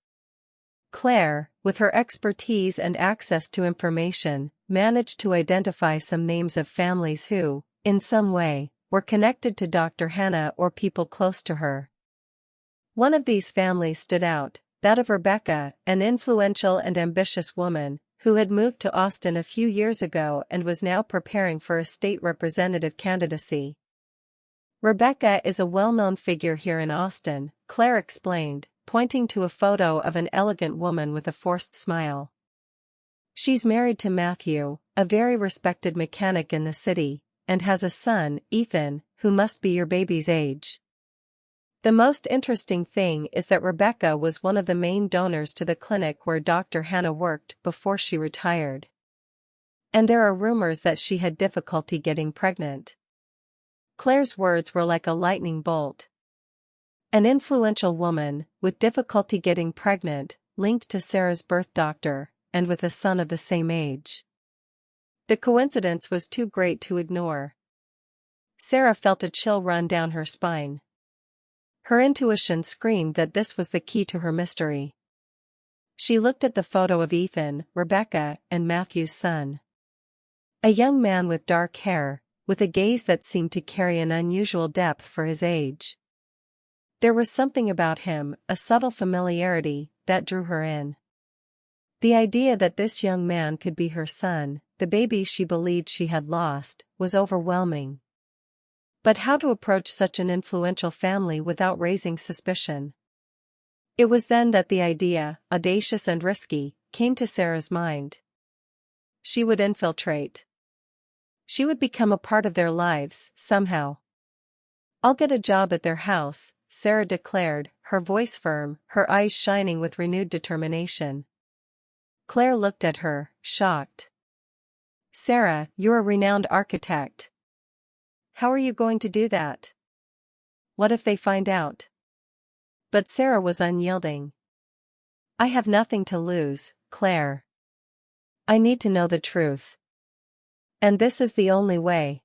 Claire, with her expertise and access to information, managed to identify some names of families who, in some way, were connected to Dr. Hannah or people close to her. One of these families stood out, that of Rebecca, an influential and ambitious woman, who had moved to Austin a few years ago and was now preparing for a state representative candidacy. "Rebecca is a well-known figure here in Austin," Claire explained, pointing to a photo of an elegant woman with a forced smile. "She's married to Matthew, a very respected mechanic in the city, and has a son, Ethan, who must be your baby's age." The most interesting thing is that Rebecca was one of the main donors to the clinic where Dr. Hannah worked before she retired. And there are rumors that she had difficulty getting pregnant. Claire's words were like a lightning bolt. An influential woman, with difficulty getting pregnant, linked to Sarah's birth doctor, and with a son of the same age. The coincidence was too great to ignore. Sarah felt a chill run down her spine. Her intuition screamed that this was the key to her mystery. She looked at the photo of Ethan, Rebecca, and Matthew's son. A young man with dark hair, with a gaze that seemed to carry an unusual depth for his age. There was something about him, a subtle familiarity, that drew her in. The idea that this young man could be her son, the baby she believed she had lost, was overwhelming. But how to approach such an influential family without raising suspicion? It was then that the idea, audacious and risky, came to Sarah's mind. She would infiltrate. She would become a part of their lives, somehow. "I'll get a job at their house," Sarah declared, her voice firm, her eyes shining with renewed determination. Claire looked at her, shocked. "Sarah, you're a renowned architect. How are you going to do that? What if they find out?" But Sarah was unyielding. "I have nothing to lose, Claire. I need to know the truth. And this is the only way."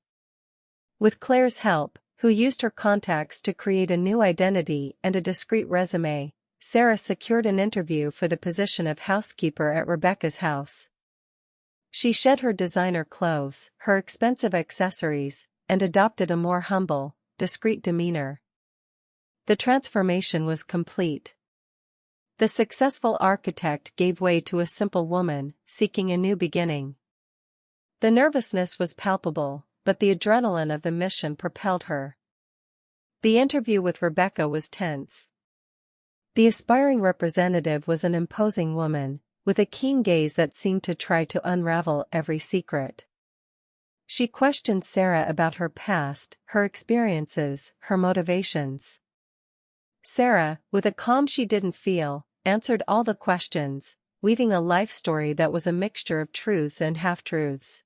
With Claire's help, who used her contacts to create a new identity and a discreet resume, Sarah secured an interview for the position of housekeeper at Rebecca's house. She shed her designer clothes, her expensive accessories, and adopted a more humble, discreet demeanor. The transformation was complete. The successful architect gave way to a simple woman, seeking a new beginning. The nervousness was palpable, but the adrenaline of the mission propelled her. The interview with Rebecca was tense. The aspiring representative was an imposing woman, with a keen gaze that seemed to try to unravel every secret. She questioned Sarah about her past, her experiences, her motivations. Sarah, with a calm she didn't feel, answered all the questions, weaving a life story that was a mixture of truths and half-truths.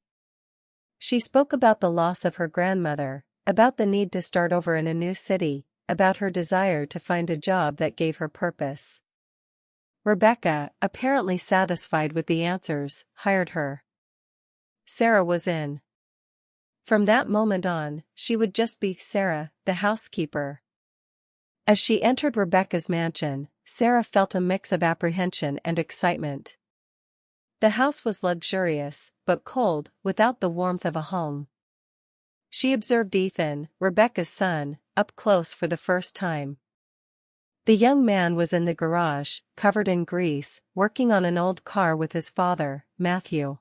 She spoke about the loss of her grandmother, about the need to start over in a new city, about her desire to find a job that gave her purpose. Rebecca, apparently satisfied with the answers, hired her. Sarah was in. From that moment on, she would just be Sarah, the housekeeper. As she entered Rebecca's mansion, Sarah felt a mix of apprehension and excitement. The house was luxurious, but cold, without the warmth of a home. She observed Ethan, Rebecca's son, up close for the first time. The young man was in the garage, covered in grease, working on an old car with his father, Matthew.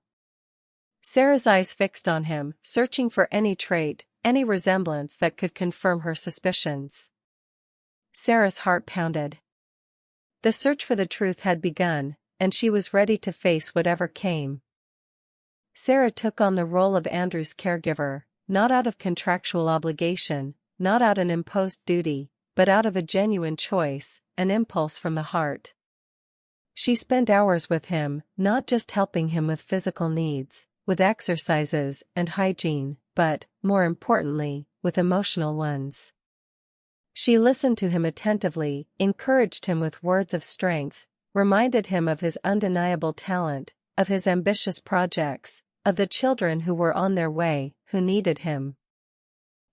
Sarah's eyes fixed on him, searching for any trait, any resemblance that could confirm her suspicions. Sarah's heart pounded. The search for the truth had begun, and she was ready to face whatever came. Sarah took on the role of Andrew's caregiver, not out of contractual obligation, not out an imposed duty, but out of a genuine choice, an impulse from the heart. She spent hours with him, not just helping him with physical needs, with exercises and hygiene, but, more importantly, with emotional ones. She listened to him attentively, encouraged him with words of strength, reminded him of his undeniable talent, of his ambitious projects, of the children who were on their way, who needed him.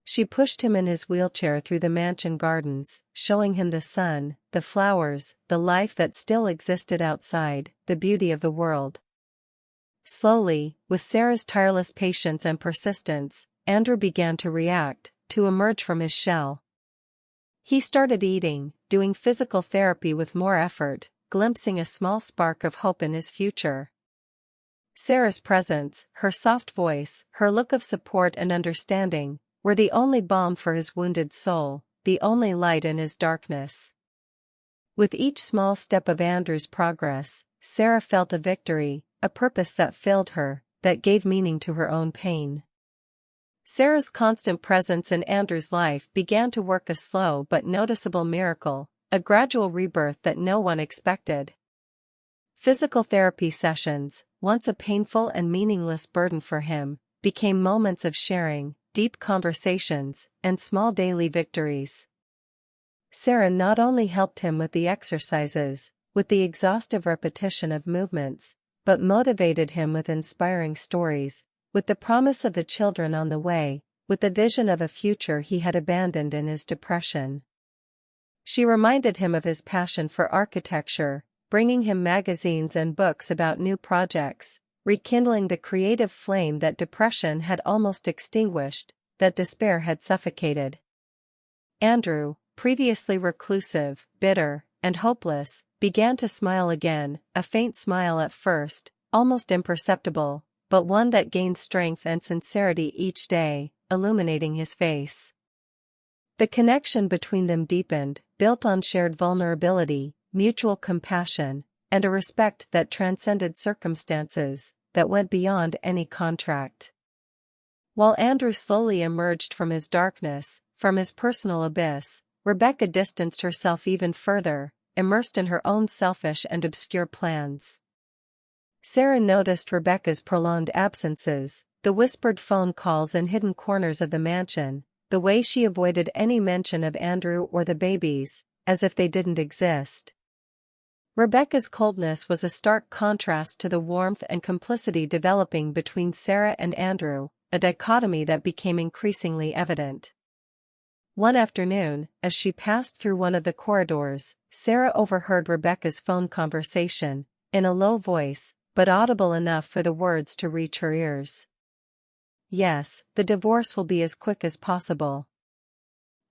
She pushed him in his wheelchair through the mansion gardens, showing him the sun, the flowers, the life that still existed outside, the beauty of the world. Slowly, with Sarah's tireless patience and persistence, Andrew began to react, to emerge from his shell. He started eating, doing physical therapy with more effort, glimpsing a small spark of hope in his future. Sarah's presence, her soft voice, her look of support and understanding, were the only balm for his wounded soul, the only light in his darkness. With each small step of Andrew's progress, Sarah felt a victory, a purpose that filled her, that gave meaning to her own pain. Sarah's constant presence in Andrew's life began to work a slow but noticeable miracle, a gradual rebirth that no one expected. Physical therapy sessions, once a painful and meaningless burden for him, became moments of sharing, deep conversations, and small daily victories. Sarah not only helped him with the exercises, with the exhaustive repetition of movements, but motivated him with inspiring stories, with the promise of the children on the way, with the vision of a future he had abandoned in his depression. She reminded him of his passion for architecture, bringing him magazines and books about new projects, rekindling the creative flame that depression had almost extinguished, that despair had suffocated. Andrew, previously reclusive, bitter, and hopeless, began to smile again, a faint smile at first, almost imperceptible, but one that gained strength and sincerity each day, illuminating his face. The connection between them deepened, built on shared vulnerability, mutual compassion, and a respect that transcended circumstances, that went beyond any contract. While Andrew slowly emerged from his darkness, from his personal abyss, Rebecca distanced herself even further, immersed in her own selfish and obscure plans. Sarah noticed Rebecca's prolonged absences, the whispered phone calls in hidden corners of the mansion, the way she avoided any mention of Andrew or the babies, as if they didn't exist. Rebecca's coldness was a stark contrast to the warmth and complicity developing between Sarah and Andrew, a dichotomy that became increasingly evident. One afternoon, as she passed through one of the corridors, Sarah overheard Rebecca's phone conversation, in a low voice, but audible enough for the words to reach her ears. "Yes, the divorce will be as quick as possible.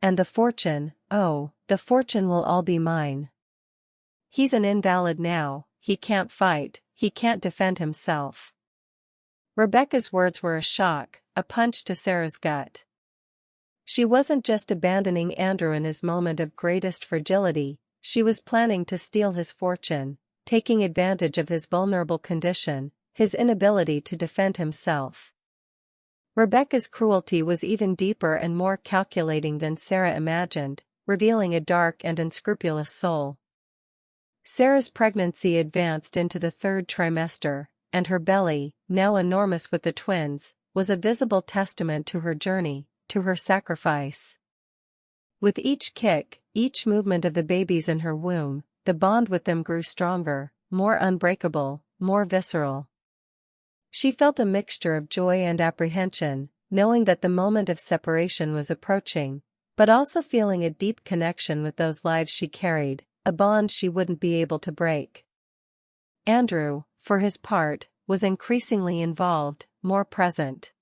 And the fortune, oh, the fortune will all be mine. He's an invalid now, he can't fight, he can't defend himself. Rebecca's words were a shock, a punch to Sarah's gut. She wasn't just abandoning Andrew in his moment of greatest fragility, she was planning to steal his fortune, taking advantage of his vulnerable condition, his inability to defend himself. Rebecca's cruelty was even deeper and more calculating than Sarah imagined, revealing a dark and unscrupulous soul. Sarah's pregnancy advanced into the third trimester, and her belly, now enormous with the twins, was a visible testament to her journey, to her sacrifice. With each kick, each movement of the babies in her womb, the bond with them grew stronger, more unbreakable, more visceral. She felt a mixture of joy and apprehension, knowing that the moment of separation was approaching, but also feeling a deep connection with those lives she carried, a bond she wouldn't be able to break. Andrew, for his part, was increasingly involved, more present.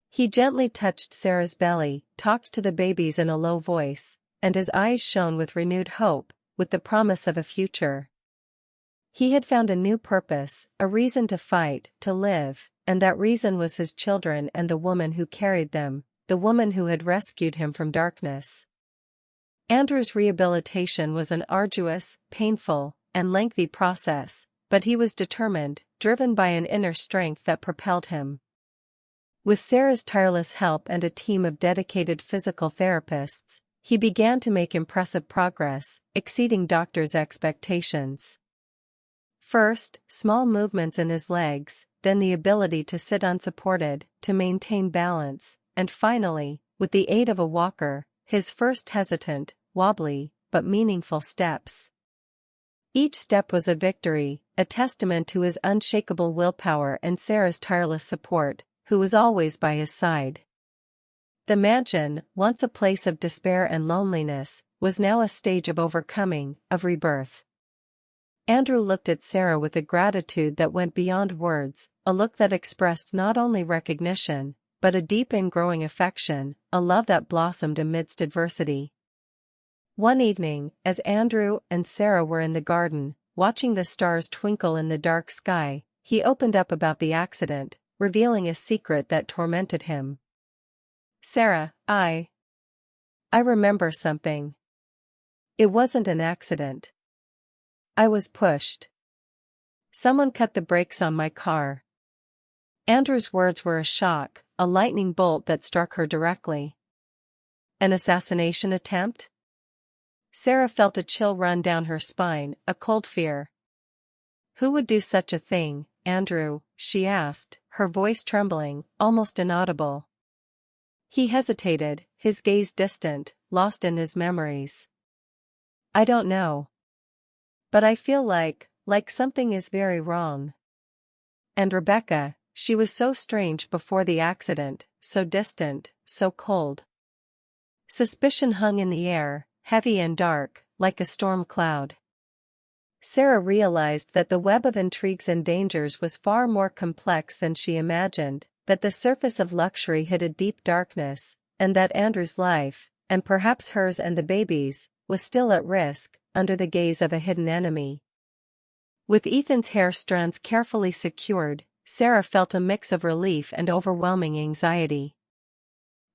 He gently touched Sarah's belly, talked to the babies in a low voice, and his eyes shone with renewed hope, with the promise of a future. He had found a new purpose, a reason to fight, to live, and that reason was his children and the woman who carried them, the woman who had rescued him from darkness. Andrew's rehabilitation was an arduous, painful, and lengthy process, but he was determined, driven by an inner strength that propelled him. With Sarah's tireless help and a team of dedicated physical therapists, he began to make impressive progress, exceeding doctors' expectations. First, small movements in his legs, then the ability to sit unsupported, to maintain balance, and finally, with the aid of a walker, his first hesitant, wobbly, but meaningful steps. Each step was a victory, a testament to his unshakable willpower and Sarah's tireless support, who was always by his side. The mansion, once a place of despair and loneliness, was now a stage of overcoming, of rebirth. Andrew looked at Sarah with a gratitude that went beyond words, a look that expressed not only recognition, but a deep and growing affection, a love that blossomed amidst adversity. One evening, as Andrew and Sarah were in the garden, watching the stars twinkle in the dark sky, he opened up about the accident, revealing a secret that tormented him. "Sarah, I remember something. It wasn't an accident. I was pushed. Someone cut the brakes on my car." Andrew's words were a shock, a lightning bolt that struck her directly. An assassination attempt? Sarah felt a chill run down her spine, a cold fear. "Who would do such a thing, Andrew?" she asked, her voice trembling, almost inaudible. He hesitated, his gaze distant, lost in his memories. "I don't know. But I feel like something is very wrong." And Rebecca, she was so strange before the accident, so distant, so cold. Suspicion hung in the air, heavy and dark, like a storm cloud. Sarah realized that the web of intrigues and dangers was far more complex than she imagined, that the surface of luxury hid a deep darkness, and that Andrew's life, and perhaps hers and the baby's, was still at risk, under the gaze of a hidden enemy. With Ethan's hair strands carefully secured, Sarah felt a mix of relief and overwhelming anxiety.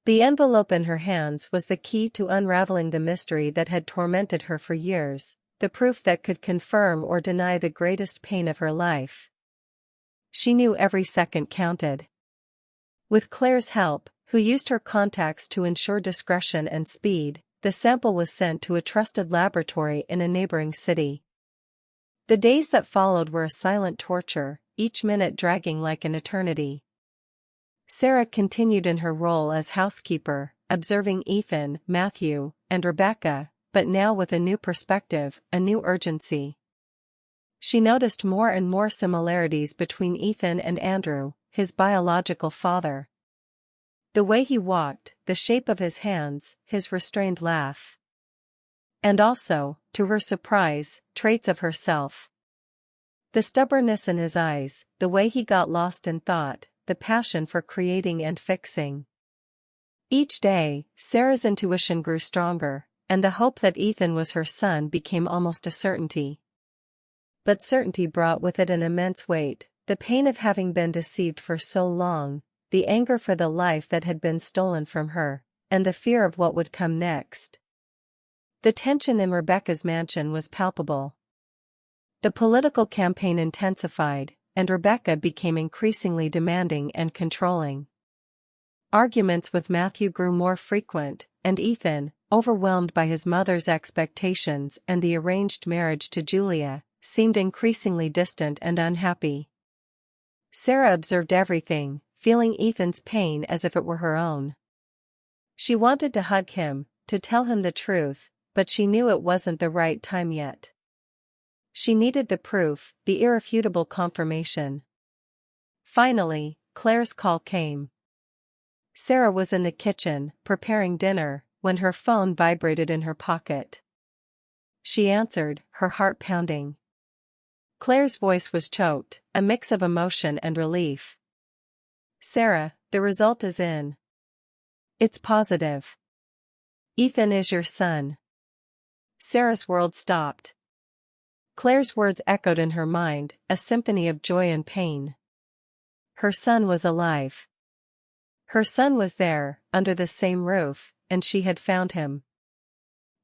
The envelope in her hands was the key to unraveling the mystery that had tormented her for years, the proof that could confirm or deny the greatest pain of her life. She knew every second counted. With Claire's help, who used her contacts to ensure discretion and speed, the sample was sent to a trusted laboratory in a neighboring city. The days that followed were a silent torture, each minute dragging like an eternity. Sarah continued in her role as housekeeper, observing Ethan, Matthew, and Rebecca, but now with a new perspective, a new urgency. She noticed more and more similarities between Ethan and Andrew, his biological father. The way he walked, the shape of his hands, his restrained laugh. And also, to her surprise, traits of herself. The stubbornness in his eyes, the way he got lost in thought, the passion for creating and fixing. Each day, Sarah's intuition grew stronger, and the hope that Ethan was her son became almost a certainty. But certainty brought with it an immense weight, the pain of having been deceived for so long, the anger for the life that had been stolen from her, and the fear of what would come next. The tension in Rebecca's mansion was palpable. The political campaign intensified, and Rebecca became increasingly demanding and controlling. Arguments with Matthew grew more frequent, and Ethan, overwhelmed by his mother's expectations and the arranged marriage to Julia, seemed increasingly distant and unhappy. Sarah observed everything, feeling Ethan's pain as if it were her own. She wanted to hug him, to tell him the truth, but she knew it wasn't the right time yet. She needed the proof, the irrefutable confirmation. Finally, Claire's call came. Sarah was in the kitchen, preparing dinner, when her phone vibrated in her pocket. She answered, her heart pounding. Claire's voice was choked, a mix of emotion and relief. "Sarah, the result is in. It's positive. Ethan is your son." Sarah's world stopped. Claire's words echoed in her mind, a symphony of joy and pain. Her son was alive. Her son was there, under the same roof, and she had found him.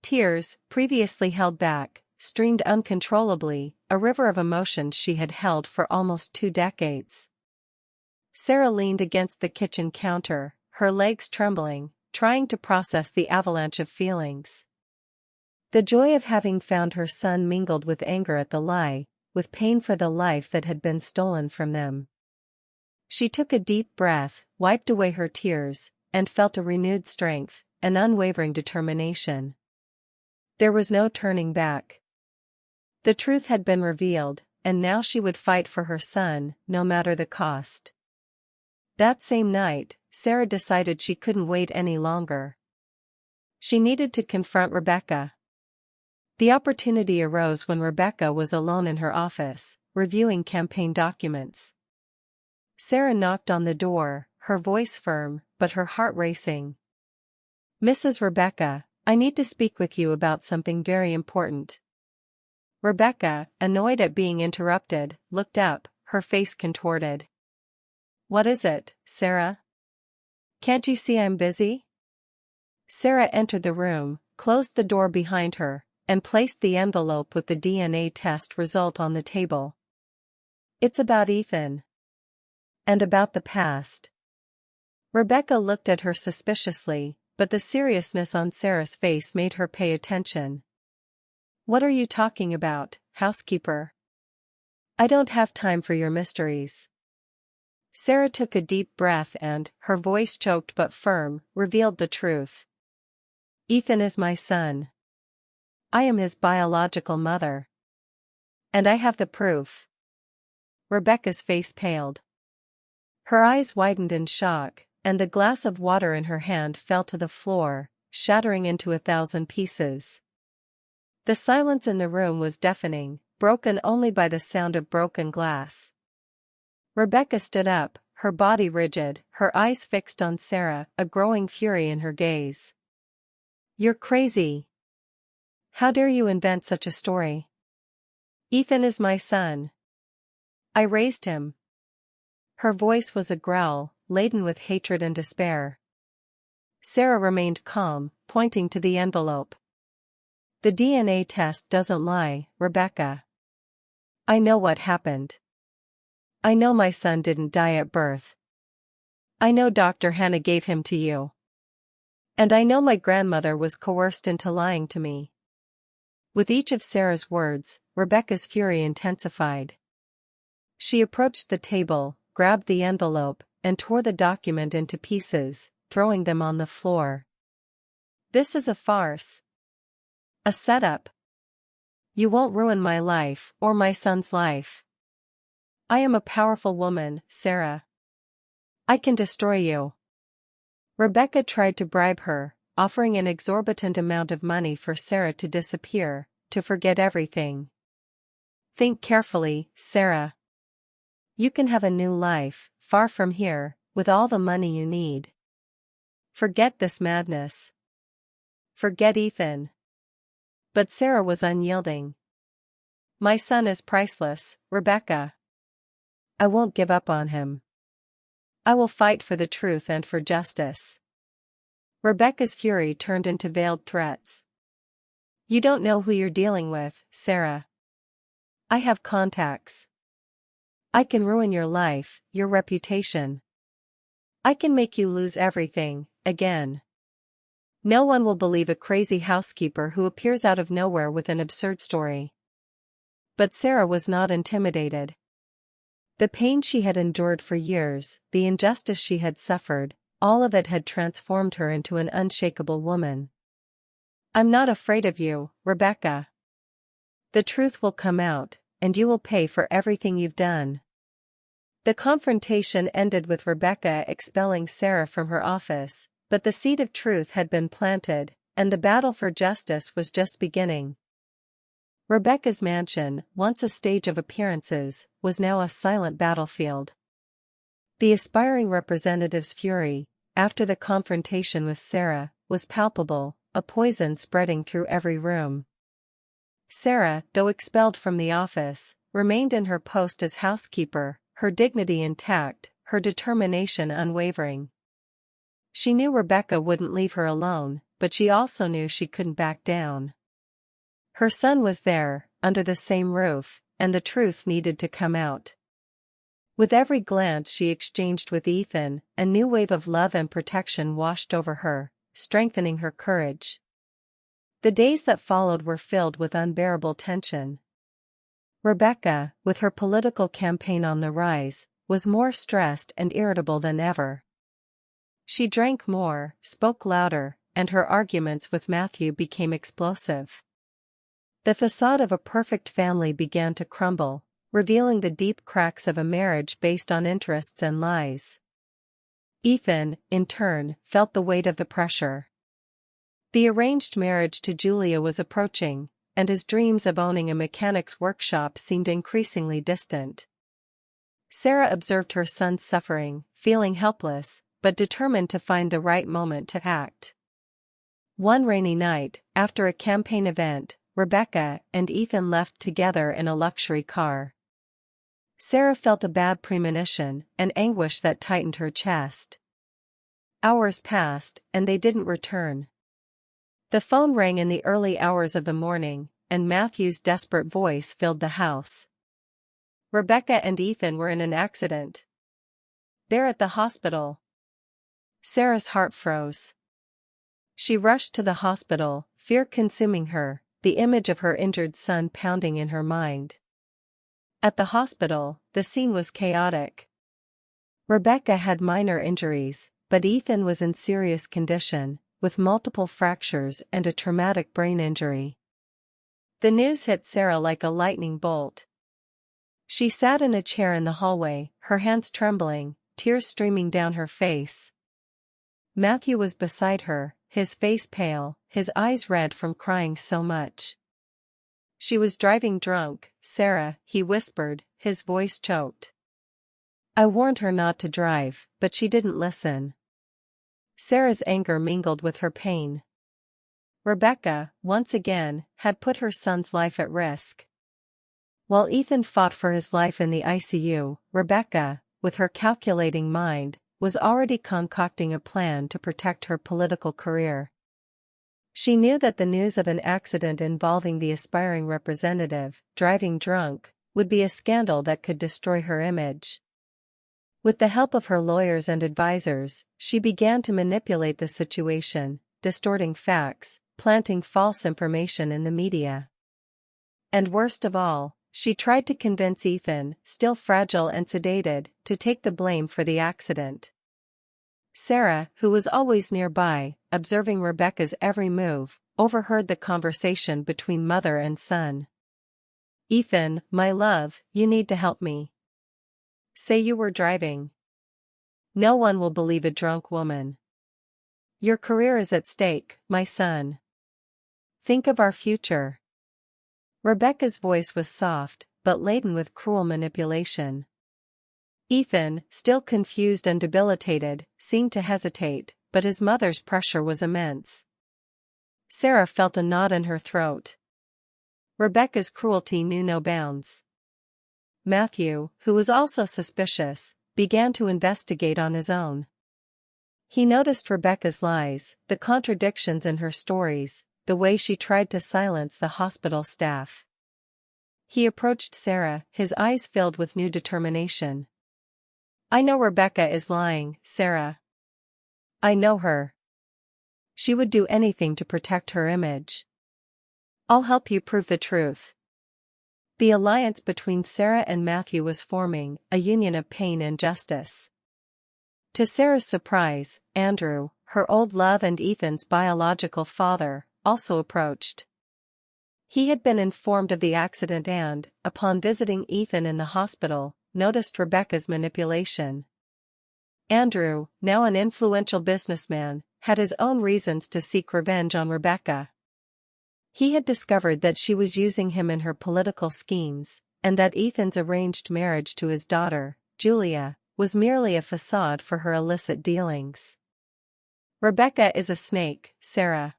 Tears, previously held back, streamed uncontrollably, a river of emotions she had held for almost 2 decades. Sarah leaned against the kitchen counter, her legs trembling, trying to process the avalanche of feelings. The joy of having found her son mingled with anger at the lie, with pain for the life that had been stolen from them. She took a deep breath, wiped away her tears, and felt a renewed strength, an unwavering determination. There was no turning back. The truth had been revealed, and now she would fight for her son, no matter the cost. That same night, Sarah decided she couldn't wait any longer. She needed to confront Rebecca. The opportunity arose when Rebecca was alone in her office, reviewing campaign documents. Sarah knocked on the door, her voice firm, but her heart racing. "Mrs. Rebecca, I need to speak with you about something very important." Rebecca, annoyed at being interrupted, looked up, her face contorted. "What is it, Sarah? Can't you see I'm busy?" Sarah entered the room, closed the door behind her, and placed the envelope with the DNA test result on the table. "It's about Ethan. And about the past." Rebecca looked at her suspiciously, but the seriousness on Sarah's face made her pay attention. "What are you talking about, housekeeper? I don't have time for your mysteries." Sarah took a deep breath and, her voice choked but firm, revealed the truth. "Ethan is my son. I am his biological mother. And I have the proof." Rebecca's face paled. Her eyes widened in shock, and the glass of water in her hand fell to the floor, shattering into 1,000 pieces. The silence in the room was deafening, broken only by the sound of broken glass. Rebecca stood up, her body rigid, her eyes fixed on Sarah, a growing fury in her gaze. "You're crazy. How dare you invent such a story? Ethan is my son. I raised him." Her voice was a growl, laden with hatred and despair. Sarah remained calm, pointing to the envelope. "The DNA test doesn't lie, Rebecca. I know what happened. I know my son didn't die at birth. I know Dr. Hannah gave him to you. And I know my grandmother was coerced into lying to me." With each of Sarah's words, Rebecca's fury intensified. She approached the table, grabbed the envelope, and tore the document into pieces, throwing them on the floor. "This is a farce. A setup. You won't ruin my life, or my son's life. I am a powerful woman, Sarah. I can destroy you." Rebecca tried to bribe her, offering an exorbitant amount of money for Sarah to disappear, to forget everything. "Think carefully, Sarah. You can have a new life, far from here, with all the money you need." Forget this madness. Forget Ethan. But Sarah was unyielding. My son is priceless, Rebecca. I won't give up on him. I will fight for the truth and for justice. Rebecca's fury turned into veiled threats. You don't know who you're dealing with, Sarah. I have contacts. I can ruin your life, your reputation. I can make you lose everything, again. No one will believe a crazy housekeeper who appears out of nowhere with an absurd story. But Sarah was not intimidated. The pain she had endured for years, the injustice she had suffered, all of it had transformed her into an unshakable woman. I'm not afraid of you, Rebecca. The truth will come out, and you will pay for everything you've done. The confrontation ended with Rebecca expelling Sarah from her office, but the seed of truth had been planted, and the battle for justice was just beginning. Rebecca's mansion, once a stage of appearances, was now a silent battlefield. The aspiring representative's fury, after the confrontation with Sarah, was palpable, a poison spreading through every room. Sarah, though expelled from the office, remained in her post as housekeeper, her dignity intact, her determination unwavering. She knew Rebecca wouldn't leave her alone, but she also knew she couldn't back down. Her son was there, under the same roof, and the truth needed to come out. With every glance she exchanged with Ethan, a new wave of love and protection washed over her, strengthening her courage. The days that followed were filled with unbearable tension. Rebecca, with her political campaign on the rise, was more stressed and irritable than ever. She drank more, spoke louder, and her arguments with Matthew became explosive. The facade of a perfect family began to crumble, revealing the deep cracks of a marriage based on interests and lies. Ethan, in turn, felt the weight of the pressure. The arranged marriage to Julia was approaching, and his dreams of owning a mechanic's workshop seemed increasingly distant. Sarah observed her son's suffering, feeling helpless, but determined to find the right moment to act. One rainy night, after a campaign event, Rebecca and Ethan left together in a luxury car. Sarah felt a bad premonition, an anguish that tightened her chest. Hours passed, and they didn't return. The phone rang in the early hours of the morning, and Matthew's desperate voice filled the house. Rebecca and Ethan were in an accident. They're at the hospital. Sarah's heart froze. She rushed to the hospital, fear consuming her, the image of her injured son pounding in her mind. At the hospital, the scene was chaotic. Rebecca had minor injuries, but Ethan was in serious condition, with multiple fractures and a traumatic brain injury. The news hit Sarah like a lightning bolt. She sat in a chair in the hallway, her hands trembling, tears streaming down her face. Matthew was beside her, his face pale, his eyes red from crying so much. She was driving drunk, Sarah, he whispered, his voice choked. I warned her not to drive, but she didn't listen. Sarah's anger mingled with her pain. Rebecca, once again, had put her son's life at risk. While Ethan fought for his life in the ICU, Rebecca, with her calculating mind, was already concocting a plan to protect her political career. She knew that the news of an accident involving the aspiring representative, driving drunk, would be a scandal that could destroy her image. With the help of her lawyers and advisors, she began to manipulate the situation, distorting facts, planting false information in the media. And worst of all, she tried to convince Ethan, still fragile and sedated, to take the blame for the accident. Sarah, who was always nearby, observing Rebecca's every move, overheard the conversation between mother and son. Ethan, my love, you need to help me. Say you were driving. No one will believe a drunk woman. Your career is at stake, my son. Think of our future. Rebecca's voice was soft, but laden with cruel manipulation. Ethan, still confused and debilitated, seemed to hesitate, but his mother's pressure was immense. Sarah felt a knot in her throat. Rebecca's cruelty knew no bounds. Matthew, who was also suspicious, began to investigate on his own. He noticed Rebecca's lies, the contradictions in her stories, the way she tried to silence the hospital staff. He approached Sarah, his eyes filled with new determination. "I know Rebecca is lying, Sarah. I know her. She would do anything to protect her image. I'll help you prove the truth." The alliance between Sarah and Matthew was forming, a union of pain and justice. To Sarah's surprise, Andrew, her old love and Ethan's biological father, also approached. He had been informed of the accident and, upon visiting Ethan in the hospital, noticed Rebecca's manipulation. Andrew, now an influential businessman, had his own reasons to seek revenge on Rebecca. He had discovered that she was using him in her political schemes, and that Ethan's arranged marriage to his daughter, Julia, was merely a facade for her illicit dealings. "Rebecca is a snake, Sarah.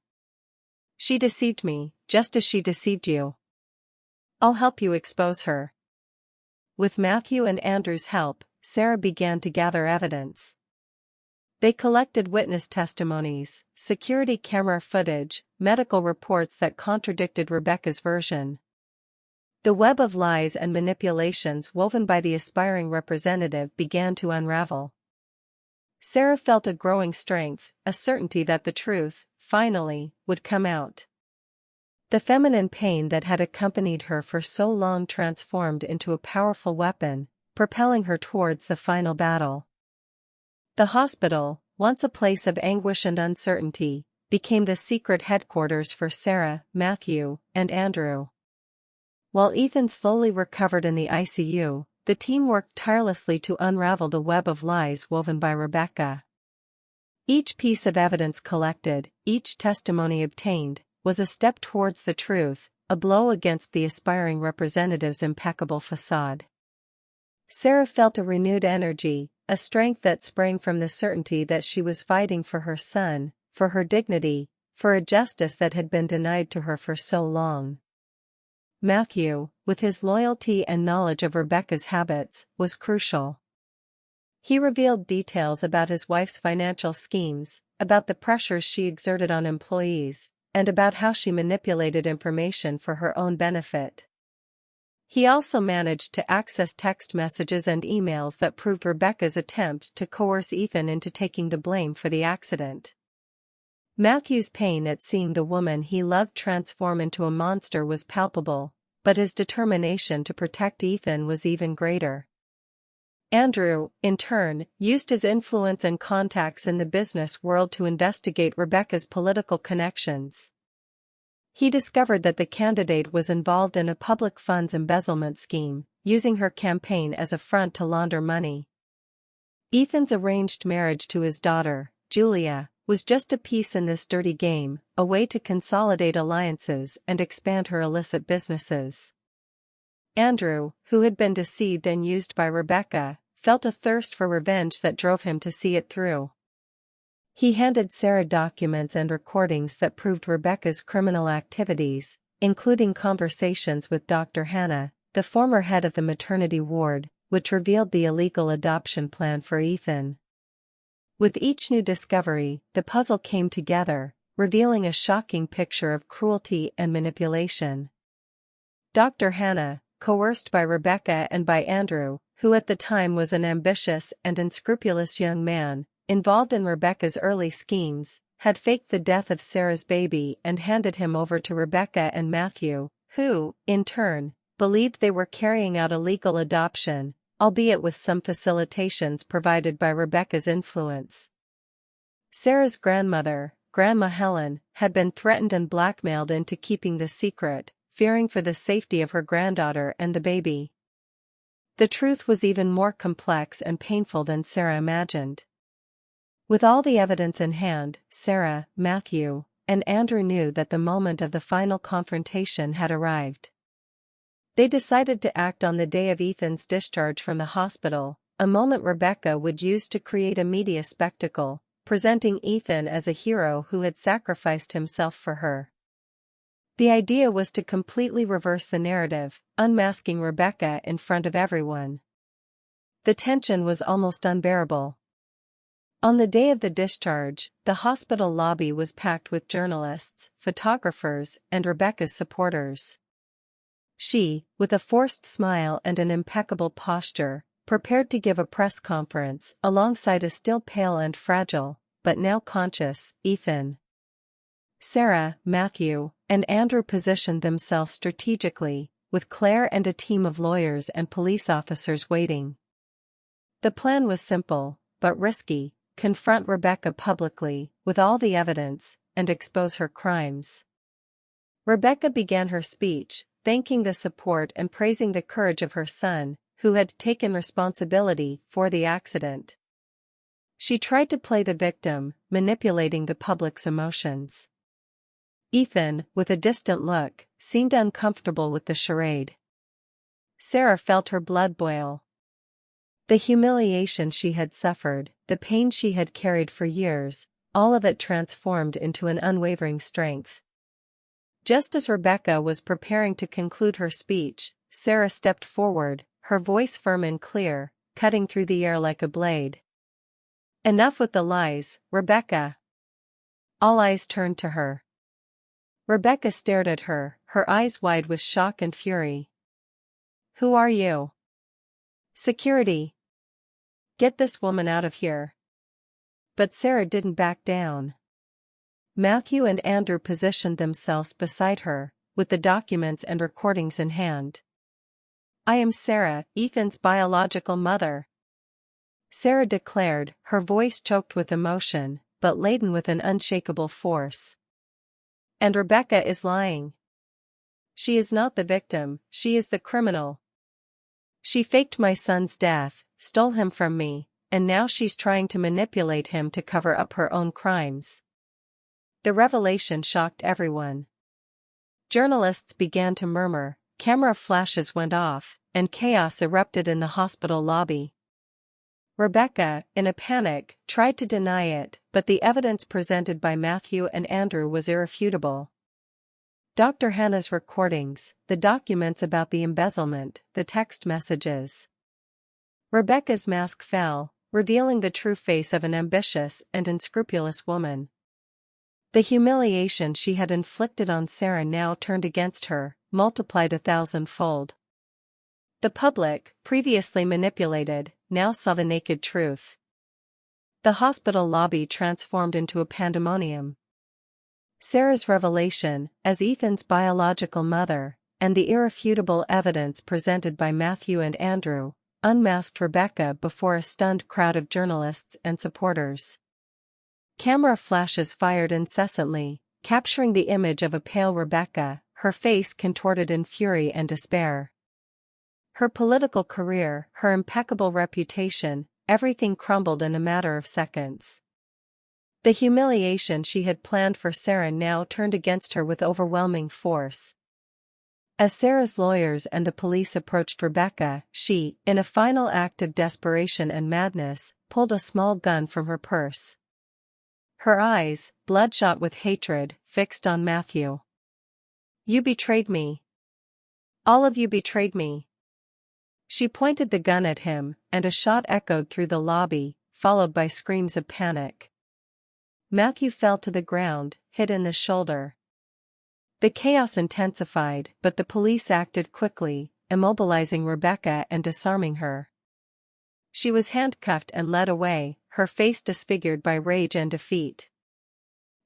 She deceived me, just as she deceived you. I'll help you expose her." With Matthew and Andrew's help, Sarah began to gather evidence. They collected witness testimonies, security camera footage, medical reports that contradicted Rebecca's version. The web of lies and manipulations woven by the aspiring representative began to unravel. Sarah felt a growing strength, a certainty that the truth, finally, would come out. The feminine pain that had accompanied her for so long transformed into a powerful weapon, propelling her towards the final battle. The hospital, once a place of anguish and uncertainty, became the secret headquarters for Sarah, Matthew, and Andrew. While Ethan slowly recovered in the ICU, the team worked tirelessly to unravel the web of lies woven by Rebecca. Each piece of evidence collected, each testimony obtained, was a step towards the truth, a blow against the aspiring representative's impeccable facade. Sarah felt a renewed energy, a strength that sprang from the certainty that she was fighting for her son, for her dignity, for a justice that had been denied to her for so long. Matthew, with his loyalty and knowledge of Rebecca's habits, was crucial. He revealed details about his wife's financial schemes, about the pressures she exerted on employees, and about how she manipulated information for her own benefit. He also managed to access text messages and emails that proved Rebecca's attempt to coerce Ethan into taking the blame for the accident. Matthew's pain at seeing the woman he loved transform into a monster was palpable, but his determination to protect Ethan was even greater. Andrew, in turn, used his influence and contacts in the business world to investigate Rebecca's political connections. He discovered that the candidate was involved in a public funds embezzlement scheme, using her campaign as a front to launder money. Ethan's arranged marriage to his daughter, Julia, was just a piece in this dirty game, a way to consolidate alliances and expand her illicit businesses. Andrew, who had been deceived and used by Rebecca, felt a thirst for revenge that drove him to see it through. He handed Sarah documents and recordings that proved Rebecca's criminal activities, including conversations with Dr. Hannah, the former head of the maternity ward, which revealed the illegal adoption plan for Ethan. With each new discovery, the puzzle came together, revealing a shocking picture of cruelty and manipulation. Dr. Hannah, coerced by Rebecca and by Andrew, who at the time was an ambitious and unscrupulous young man, involved in Rebecca's early schemes, had faked the death of Sarah's baby and handed him over to Rebecca and Matthew, who, in turn, believed they were carrying out a legal adoption, albeit with some facilitations provided by Rebecca's influence. Sarah's grandmother, Grandma Helen, had been threatened and blackmailed into keeping the secret, fearing for the safety of her granddaughter and the baby. The truth was even more complex and painful than Sarah imagined. With all the evidence in hand, Sarah, Matthew, and Andrew knew that the moment of the final confrontation had arrived. They decided to act on the day of Ethan's discharge from the hospital, a moment Rebecca would use to create a media spectacle, presenting Ethan as a hero who had sacrificed himself for her. The idea was to completely reverse the narrative, unmasking Rebecca in front of everyone. The tension was almost unbearable. On the day of the discharge, the hospital lobby was packed with journalists, photographers, and Rebecca's supporters. She, with a forced smile and an impeccable posture, prepared to give a press conference alongside a still pale and fragile, but now conscious, Ethan. Sarah, Matthew, and Andrew positioned themselves strategically, with Claire and a team of lawyers and police officers waiting. The plan was simple, but risky: confront Rebecca publicly, with all the evidence, and expose her crimes. Rebecca began her speech, thanking the support and praising the courage of her son, who had taken responsibility for the accident. She tried to play the victim, manipulating the public's emotions. Ethan, with a distant look, seemed uncomfortable with the charade. Sarah felt her blood boil. The humiliation she had suffered, the pain she had carried for years, all of it transformed into an unwavering strength. Just as Rebecca was preparing to conclude her speech, Sarah stepped forward, her voice firm and clear, cutting through the air like a blade. "Enough with the lies, Rebecca." All eyes turned to her. Rebecca stared at her, her eyes wide with shock and fury. "Who are you?" "Security. Get this woman out of here." But Sarah didn't back down. Matthew and Andrew positioned themselves beside her, with the documents and recordings in hand. "I am Sarah, Ethan's biological mother," Sarah declared, her voice choked with emotion, but laden with an unshakable force. "And Rebecca is lying. She is not the victim, she is the criminal. She faked my son's death, stole him from me, and now she's trying to manipulate him to cover up her own crimes." The revelation shocked everyone. Journalists began to murmur, camera flashes went off, and chaos erupted in the hospital lobby. Rebecca, in a panic, tried to deny it, but the evidence presented by Matthew and Andrew was irrefutable. Dr. Hannah's recordings, the documents about the embezzlement, the text messages. Rebecca's mask fell, revealing the true face of an ambitious and unscrupulous woman. The humiliation she had inflicted on Sarah now turned against her, multiplied 1,000-fold. The public, previously manipulated, now saw the naked truth. The hospital lobby transformed into a pandemonium. Sarah's revelation, as Ethan's biological mother, and the irrefutable evidence presented by Matthew and Andrew, unmasked Rebecca before a stunned crowd of journalists and supporters. Camera flashes fired incessantly, capturing the image of a pale Rebecca, her face contorted in fury and despair. Her political career, her impeccable reputation, everything crumbled in a matter of seconds. The humiliation she had planned for Sarah now turned against her with overwhelming force. As Sarah's lawyers and the police approached Rebecca, she, in a final act of desperation and madness, pulled a small gun from her purse. Her eyes, bloodshot with hatred, fixed on Matthew. "You betrayed me. All of you betrayed me." She pointed the gun at him, and a shot echoed through the lobby, followed by screams of panic. Matthew fell to the ground, hit in the shoulder. The chaos intensified, but the police acted quickly, immobilizing Rebecca and disarming her. She was handcuffed and led away, her face disfigured by rage and defeat.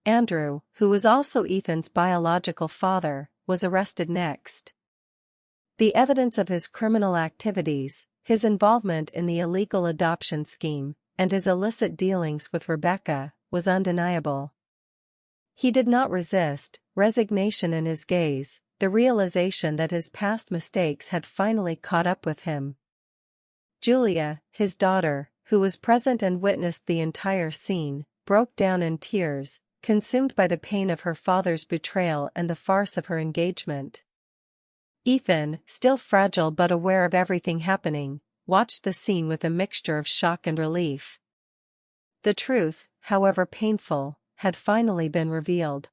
Andrew, who was also Ethan's biological father, was arrested next. The evidence of his criminal activities, his involvement in the illegal adoption scheme, and his illicit dealings with Rebecca, was undeniable. He did not resist, resignation in his gaze, the realization that his past mistakes had finally caught up with him. Julia, his daughter, who was present and witnessed the entire scene, broke down in tears, consumed by the pain of her father's betrayal and the farce of her engagement. Ethan, still fragile but aware of everything happening, watched the scene with a mixture of shock and relief. The truth, however painful, had finally been revealed.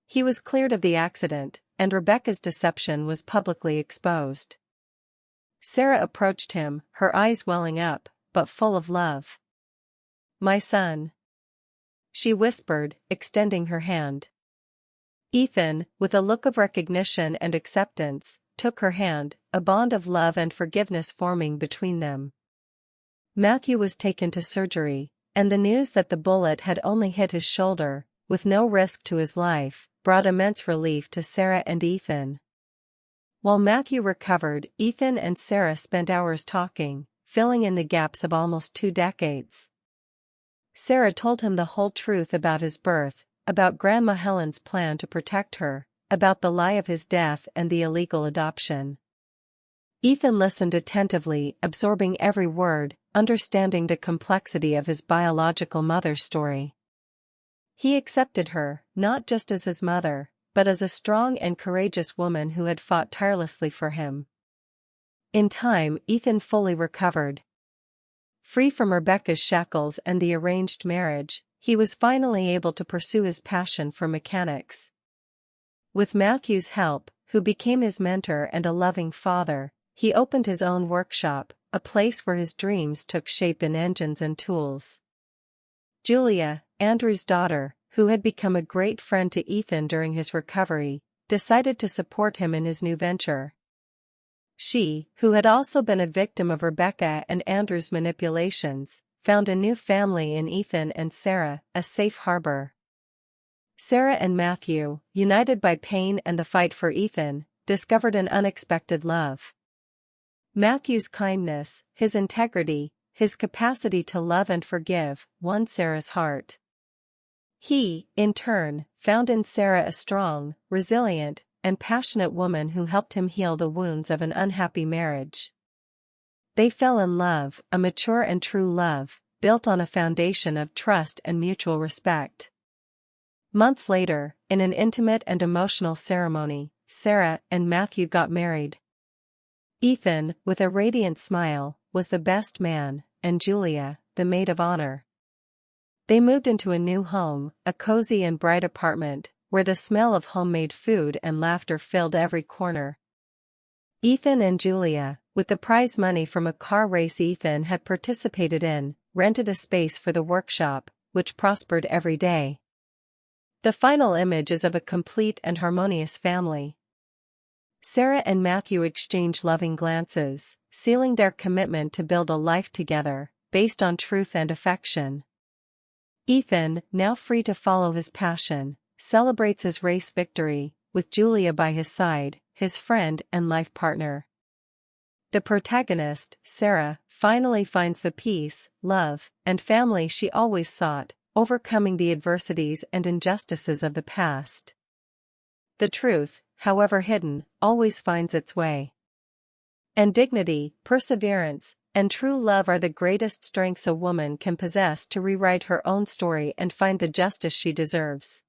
He was cleared of the accident, and Rebecca's deception was publicly exposed. Sarah approached him, her eyes welling up, but full of love. "My son," she whispered, extending her hand. Ethan, with a look of recognition and acceptance, took her hand, a bond of love and forgiveness forming between them. Matthew was taken to surgery, and the news that the bullet had only hit his shoulder, with no risk to his life, brought immense relief to Sarah and Ethan. While Matthew recovered, Ethan and Sarah spent hours talking, filling in the gaps of almost 2 decades. Sarah told him the whole truth about his birth, about Grandma Helen's plan to protect her, about the lie of his death and the illegal adoption. Ethan listened attentively, absorbing every word, understanding the complexity of his biological mother's story. He accepted her, not just as his mother, but as a strong and courageous woman who had fought tirelessly for him. In time, Ethan fully recovered. Free from Rebecca's shackles and the arranged marriage, he was finally able to pursue his passion for mechanics. With Matthew's help, who became his mentor and a loving father, he opened his own workshop, a place where his dreams took shape in engines and tools. Julia, Andrew's daughter, who had become a great friend to Ethan during his recovery, decided to support him in his new venture. She, who had also been a victim of Rebecca and Andrew's manipulations, found a new family in Ethan and Sarah, a safe harbor. Sarah and Matthew, united by pain and the fight for Ethan, discovered an unexpected love. Matthew's kindness, his integrity, his capacity to love and forgive, won Sarah's heart. He, in turn, found in Sarah a strong, resilient, and passionate woman who helped him heal the wounds of an unhappy marriage. They fell in love, a mature and true love, built on a foundation of trust and mutual respect. Months later, in an intimate and emotional ceremony, Sarah and Matthew got married. Ethan, with a radiant smile, was the best man, and Julia, the maid of honor. They moved into a new home, a cozy and bright apartment, where the smell of homemade food and laughter filled every corner. Ethan and Julia, with the prize money from a car race Ethan had participated in, rented a space for the workshop, which prospered every day. The final image is of a complete and harmonious family. Sarah and Matthew exchanged loving glances, sealing their commitment to build a life together, based on truth and affection. Ethan, now free to follow his passion, celebrates his race victory, with Julia by his side, his friend and life partner. The protagonist, Sarah, finally finds the peace, love, and family she always sought, overcoming the adversities and injustices of the past. The truth, however hidden, always finds its way. And dignity, perseverance, and true love are the greatest strengths a woman can possess to rewrite her own story and find the justice she deserves.